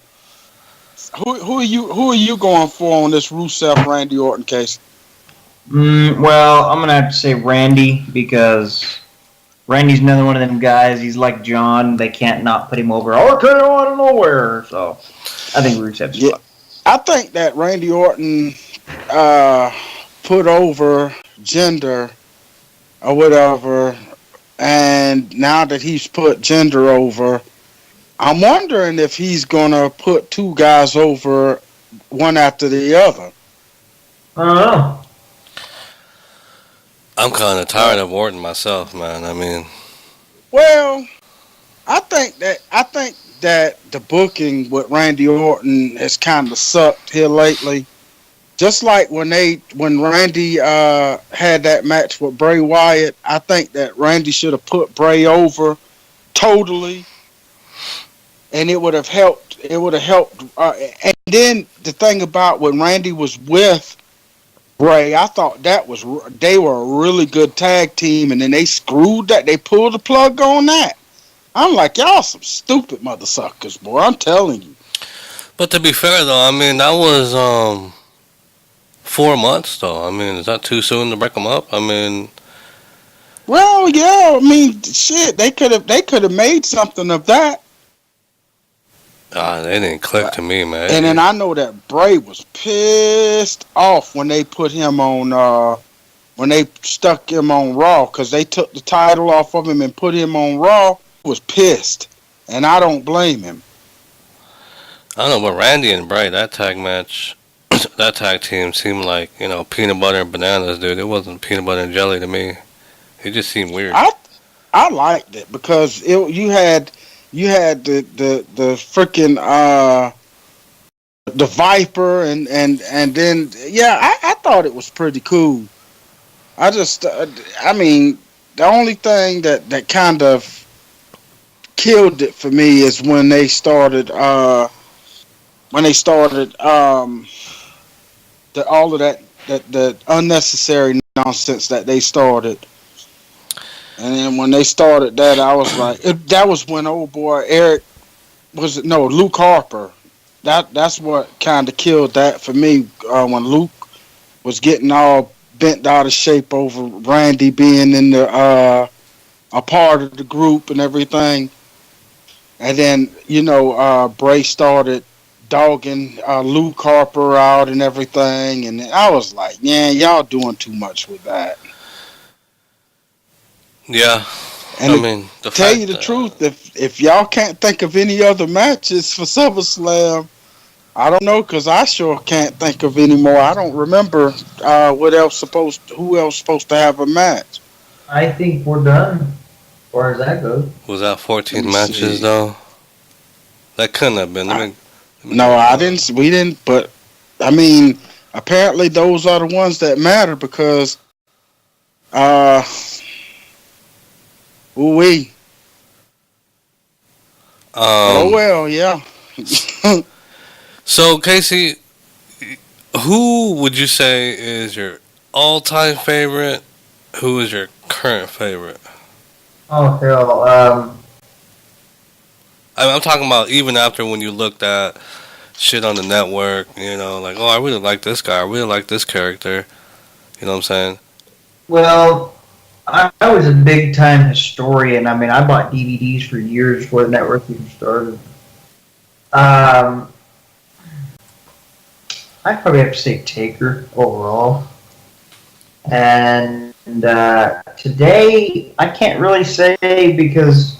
Who are you going for on this Rusev Randy Orton case? Well, I'm gonna have to say Randy because Randy's another one of them guys. He's like John. They can't not put him over. Oh, came out of nowhere. So I think Rusev's fun. I think that Randy Orton put over Jinder or whatever, and now that he's put Jinder over, I'm wondering if he's gonna put two guys over one after the other. I don't know. I'm kind of tired of Orton myself, man. I mean, well, I think that the booking with Randy Orton has kind of sucked here lately. Just like when Randy had that match with Bray Wyatt, I think that Randy should have put Bray over totally, and it would have helped. It would have helped. And then the thing about when Randy was with Bray, I thought they were a really good tag team, and then they screwed that. They pulled the plug on that. I'm like, y'all some stupid mother suckers, boy. I'm telling you. but to be fair though, I mean that was 4 months though. I mean, is that too soon to break them up? I mean, Well, yeah. I mean, shit. They could have made something of that. they didn't click to me, man. And then I know that Bray was pissed off when they put him on, when they stuck him on Raw, because they took the title off of him and put him on Raw. He was pissed, and I don't blame him. I don't know, but Randy and Bray, that tag match, that tag team seemed like, peanut butter and bananas, dude. It wasn't peanut butter and jelly to me. It just seemed weird. I liked it because you had the freaking the Viper and then I thought it was pretty cool. I mean, the only thing that kind of killed it for me is when they started all of that unnecessary nonsense that they started. And then when they started that, I was like, that was when old boy Luke Harper. That's what kind of killed that for me, when Luke was getting all bent out of shape over Randy being in a part of the group and everything. And then, Bray started dogging Luke Harper out and everything. And I was like, yeah, y'all doing too much with that. Yeah. And to tell you the truth, if y'all can't think of any other matches for SummerSlam, I don't know, because I sure can't think of any more. I don't remember who else supposed to have a match. I think we're done as far as that goes. Was that 14 matches though? That couldn't have been. We didn't. But I mean, apparently those are the ones that matter because, ooh-wee. Oh well, yeah. So Casey, who would you say is your all-time favorite? Who is your current favorite? Oh hell, I'm talking about even after when you looked at shit on the network, like, oh, I really like this guy, I really like this character. You know what I'm saying? Well, I was a big time historian. I mean, I bought DVDs for years before the network even started. I'd probably have to say Taker overall. And today, I can't really say because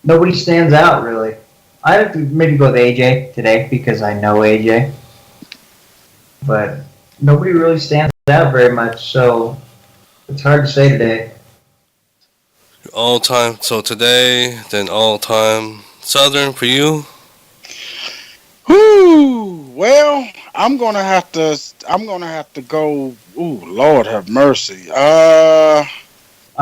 nobody stands out, really. I have to maybe go with AJ today because I know AJ. But nobody really stands out very much, so it's hard to say today. All time. So today, then all time Southern for you. Whoo! Well, I'm gonna have to go. Ooh, Lord have mercy. I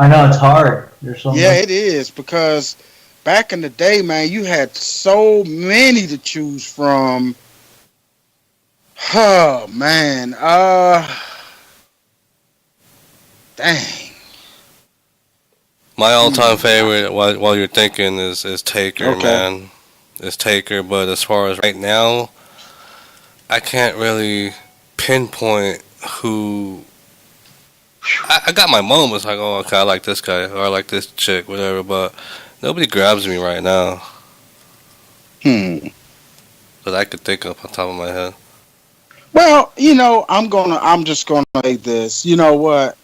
know it's hard. There's so Yeah, much. it is because back in the day, man, you had so many to choose from. Oh man. Dang. My all-time favorite, while you're thinking, is Taker, Okay. man. Is Taker, but as far as right now, I can't really pinpoint who. I got my moments like, oh, okay, I like this guy or I like this chick, whatever, but nobody grabs me right now Hmm. that I could think of on top of my head. Well, I'm just gonna say this. You know what?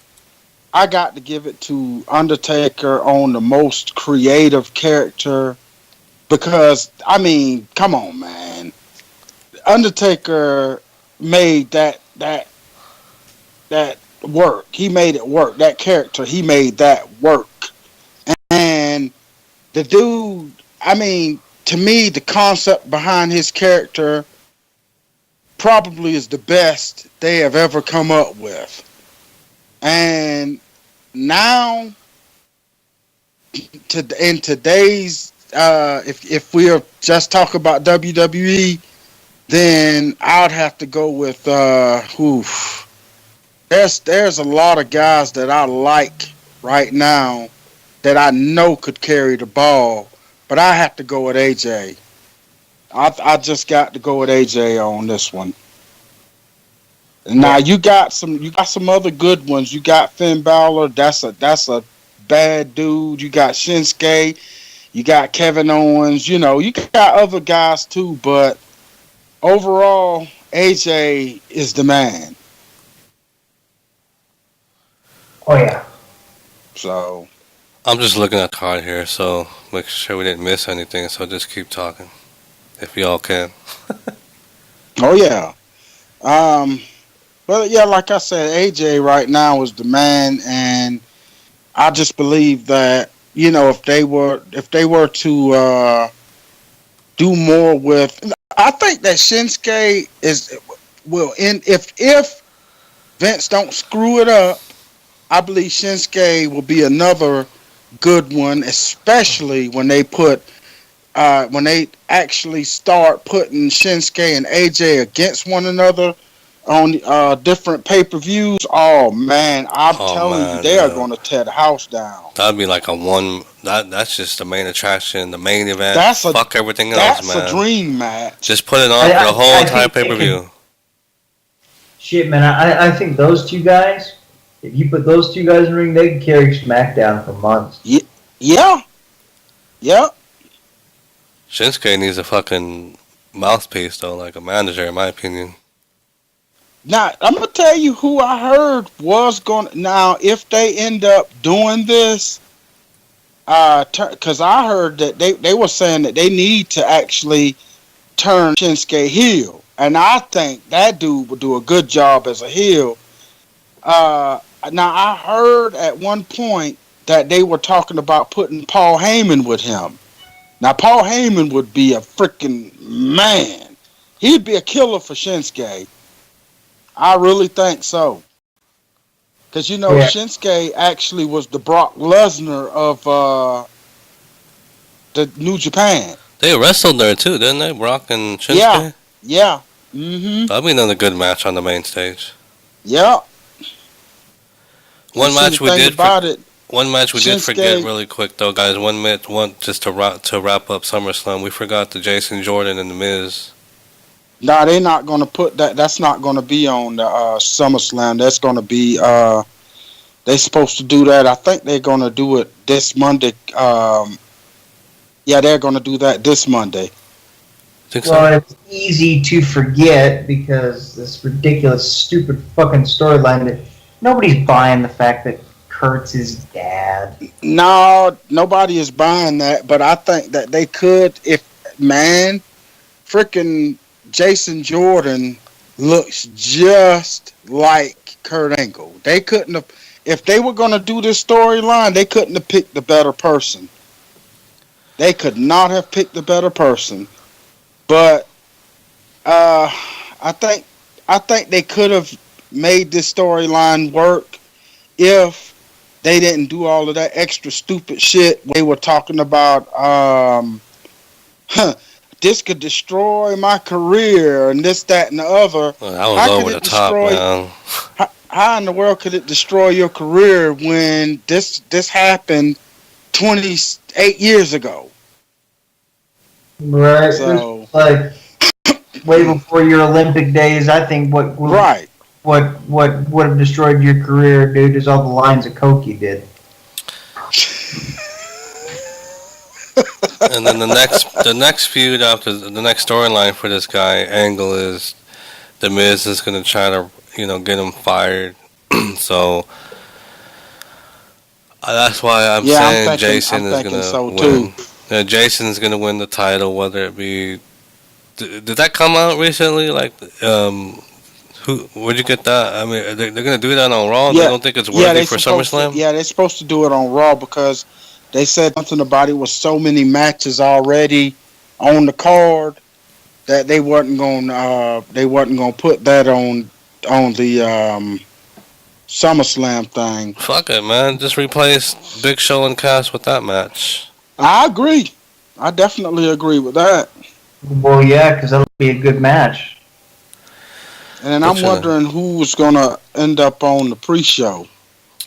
I got to give it to Undertaker on the most creative character because I mean, come on, man. Undertaker made that work. He made it work. That character, he made that work. And the dude, I mean, to me, the concept behind his character probably is the best they have ever come up with. And now, in today's, if we are just talk about WWE, then I'd have to go with who. There's a lot of guys that I like right now that I know could carry the ball, but I have to go with AJ. I just got to go with AJ on this one. Now Yeah. you got some other good ones. You got Finn Balor. That's a bad dude. You got Shinsuke. You got Kevin Owens. You got other guys too, but overall, AJ is the man. Oh yeah. So, I'm just looking at the card here, so make sure we didn't miss anything. So just keep talking, if y'all can. oh yeah. Um, but yeah, like I said, AJ right now is the man, and I just believe that if they were to do more with, I think that Shinsuke is will end if Vince don't screw it up. I believe Shinsuke will be another good one, especially when they actually start putting Shinsuke and AJ against one another on different pay-per-views. Oh man, I'm Oh telling you, man, they are yeah. going to tear the house down. That'd be like a one. That's just the main attraction, the main event. That's a Fuck everything else, that's a man. dream match. Just put it on I, for the I, whole I entire think pay they per could. view. Shit, man. I think those two guys. If you put those two guys in the ring, they can carry SmackDown for months. Yeah, yeah. Shinsuke needs a fucking mouthpiece though, like a manager, in my opinion. Now I'm gonna tell you who I heard was going. Now, if they end up doing this, because I heard that they were saying that they need to actually turn Shinsuke heel, and I think that dude would do a good job as a heel. Now I heard at one point that they were talking about putting Paul Heyman with him. Now Paul Heyman would be a freaking man. He'd be a killer for Shinsuke. I really think so. Because Yeah. Shinsuke actually was the Brock Lesnar of the New Japan. They wrestled there too, didn't they? Brock and Yeah, Shinsuke. yeah. Mm-hmm. That'd be another good match on the main stage. Yeah. And One see the match we thing did for about it, one match we did forget Shinsuke. really quick though, guys. One just to wrap up SummerSlam. We forgot the Jason Jordan and the Miz. Nah, they're not gonna put that. That's not gonna be on the SummerSlam. That's gonna be. They're supposed to do that. I think they're gonna do it this Monday. Yeah, they're gonna do that this Monday. Think so? Well, it's easy to forget because this ridiculous, stupid fucking storyline that nobody's buying the fact that Kurt's his dad. No, nobody is buying that, but I think that they could. If man, freaking Jason Jordan looks just like Kurt Angle. They couldn't have. If they were gonna do this storyline, they couldn't have picked the better person. They could not have picked the better person. But Uh, I think they could have made this storyline work if they didn't do all of that extra stupid shit. They were talking about this could destroy my career and this, that, and the other. Well, that was How could over the it top, destroy? man. How in the world could it destroy your career when this happened 28 years ago? Right. So It's like way before your Olympic days. I think right. what would have destroyed your career, dude, is all the lines of coke you did. And then the next feud after the next storyline for this guy Angle is the Miz is gonna try to get him fired. So that's why I'm saying Jason is gonna so win. too. Yeah, Jason is gonna win the title, whether it be. Did that come out recently? Like, where'd you get that? I mean, they're gonna do that on Raw. They don't think it's worthy for SummerSlam. They're supposed to do it on Raw because they said something about it was so many matches already on the card that they wasn't gonna put that on the SummerSlam thing. Fuck it, man. Just replace Big Show and Cass with that match. I agree. I definitely agree with that. Well, yeah, because that'll be a good match. And I'm wondering who's gonna end up on the pre-show.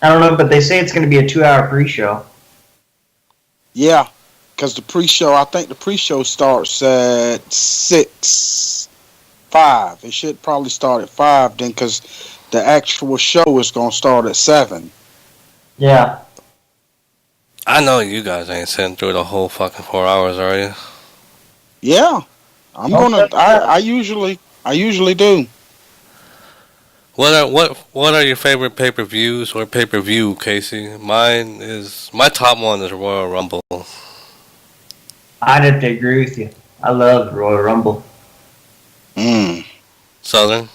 I don't know, but they say it's going to be a 2-hour pre-show. Yeah, because I think the pre-show starts at 5. It should probably start at 5 then, because the actual show is gonna start at 7. Yeah. I know you guys ain't sitting through the whole fucking 4 hours, are you? Yeah, I'm gonna. I usually do. What are your favorite pay-per-views or pay-per-view, Casey? My top one is Royal Rumble. I'd have to agree with you. I love Royal Rumble. Southern.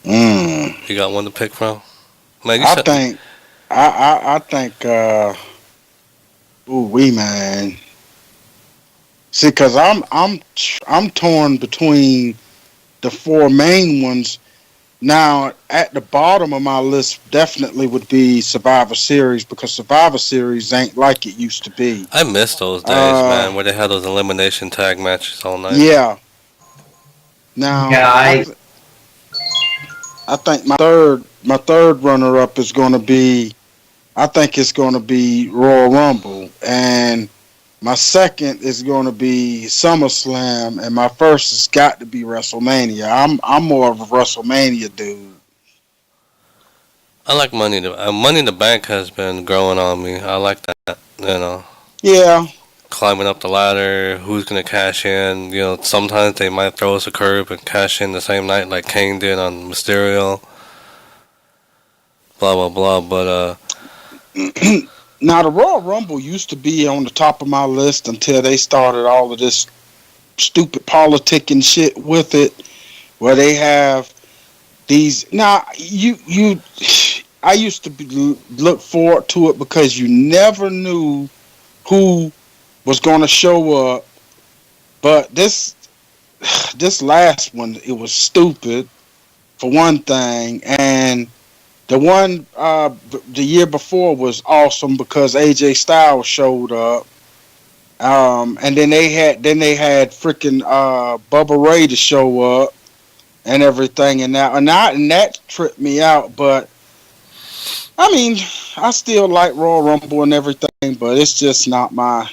You got one to pick from? Man, I think. Ooh wee, man. See, cause I'm torn between the 4 main ones. Now, at the bottom of my list definitely would be Survivor Series, because Survivor Series ain't like it used to be. I miss those days, man, where they had those elimination tag matches all night. Yeah. Now, I think my third runner up is going to be, I think it's going to be Royal Rumble, and my second is going to be SummerSlam, and my first has got to be WrestleMania. I'm more of a WrestleMania dude. I like Money in the Bank has been growing on me. I like that, Yeah. Climbing up the ladder, who's gonna cash in? Sometimes they might throw us a curve and cash in the same night, like Kane did on Mysterio. Blah blah blah. But now the Royal Rumble used to be on the top of my list until they started all of this stupid politicking shit with it, where they have these. Now I used to look forward to it because you never knew who was going to show up, but this last one, it was stupid for one thing, and the one the year before was awesome because AJ Styles showed up, and then they had freaking Bubba Ray to show up and everything, and that tripped me out. But I mean, I still like Royal Rumble and everything, but it's just not my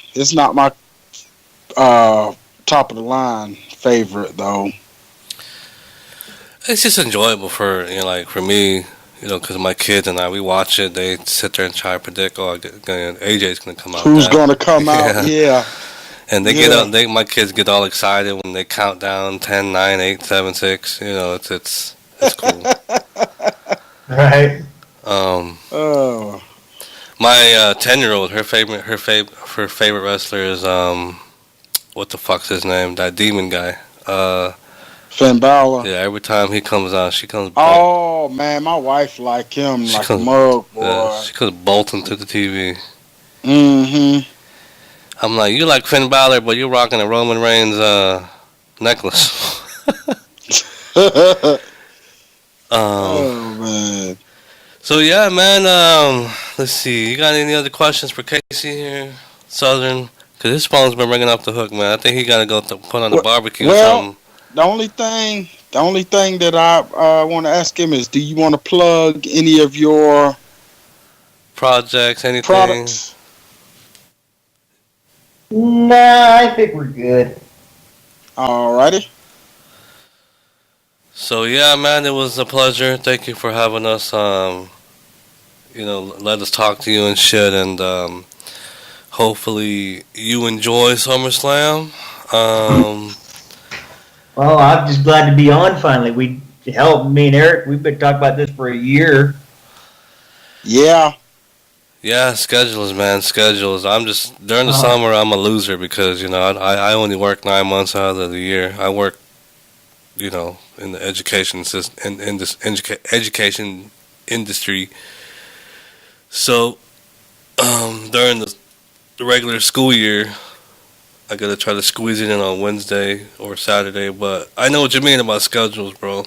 top of the line favorite though. it's just enjoyable for for me, because my kids and we watch it. They sit there and try to predict, AJ's gonna come out. Who's gonna come out? Yeah. And they get out. My kids get all excited when they count down 10, 9, 8, 7, 6. It's cool. Right. My 10-year-old, her favorite wrestler is what the fuck's his name? That demon guy. Finn Balor. Yeah, every time he comes out, she comes. Oh man, my wife like him like a mug, boy. Yeah, she comes bolting to the TV. Mm-hmm. I'm like, you like Finn Balor, but you're rocking a Roman Reigns necklace. Oh man. So yeah, man. Let's see. You got any other questions for Casey here, Southern? Cause his phone's been ringing off the hook, man. I think he gotta go put on the barbecue or Well, something. the only thing that I want to ask him is, do you want to plug any of your Projects, anything? products? Nah, I think we're good. Alrighty. So yeah, man, it was a pleasure. Thank you for having us. Let us talk to you and shit, and hopefully you enjoy SummerSlam. Well, I'm just glad to be on finally. Me and Eric, we've been talking about this for a year. Yeah. Yeah, schedules, man, schedules. I'm just during the summer. I'm a loser because I only work 9 months out of the year. I work, in the education system, in this education industry. So during the regular school year, I gotta try to squeeze it in on Wednesday or Saturday. But I know what you mean about schedules, bro.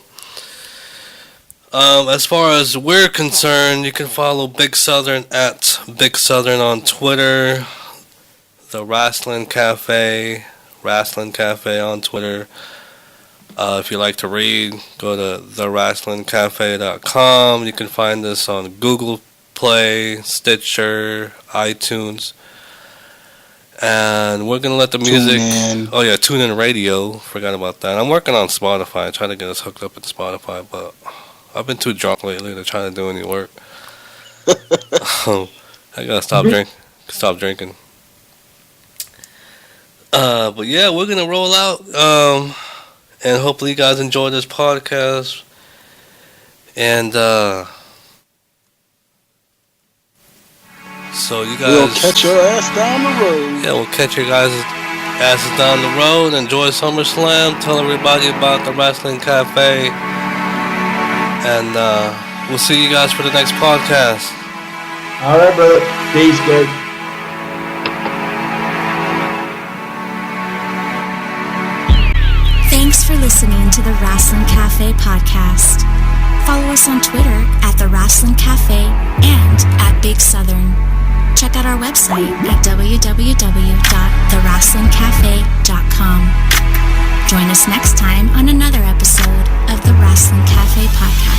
As far as we're concerned, you can follow Big Southern at Big Southern on Twitter, TheRasslinCafe, RasslinCafe on Twitter. If you like to read, go to TheRasslinCafe.com. You can find us on Google Play, Stitcher, iTunes. And we're going to let the music... Oh, yeah, TuneIn Radio. Forgot about that. I'm working on Spotify. Trying to get us hooked up with Spotify, but I've been too drunk lately to try to do any work. I got to stop drinking. But yeah, we're going to roll out. And hopefully you guys enjoy this podcast. And so you guys... We'll catch your ass down the road. Yeah, we'll catch your guys' asses down the road. Enjoy SummerSlam. Tell everybody about the Wrestling Cafe. And we'll see you guys for the next podcast. All right, brother. Peace, guys. Thanks for listening to the Wrestling Cafe podcast. Follow us on Twitter at The Wrestling Cafe and at Big Southern. Check out our website at www.TheRasslinCafe.com. Join us next time on another episode of the Wrestling Cafe podcast.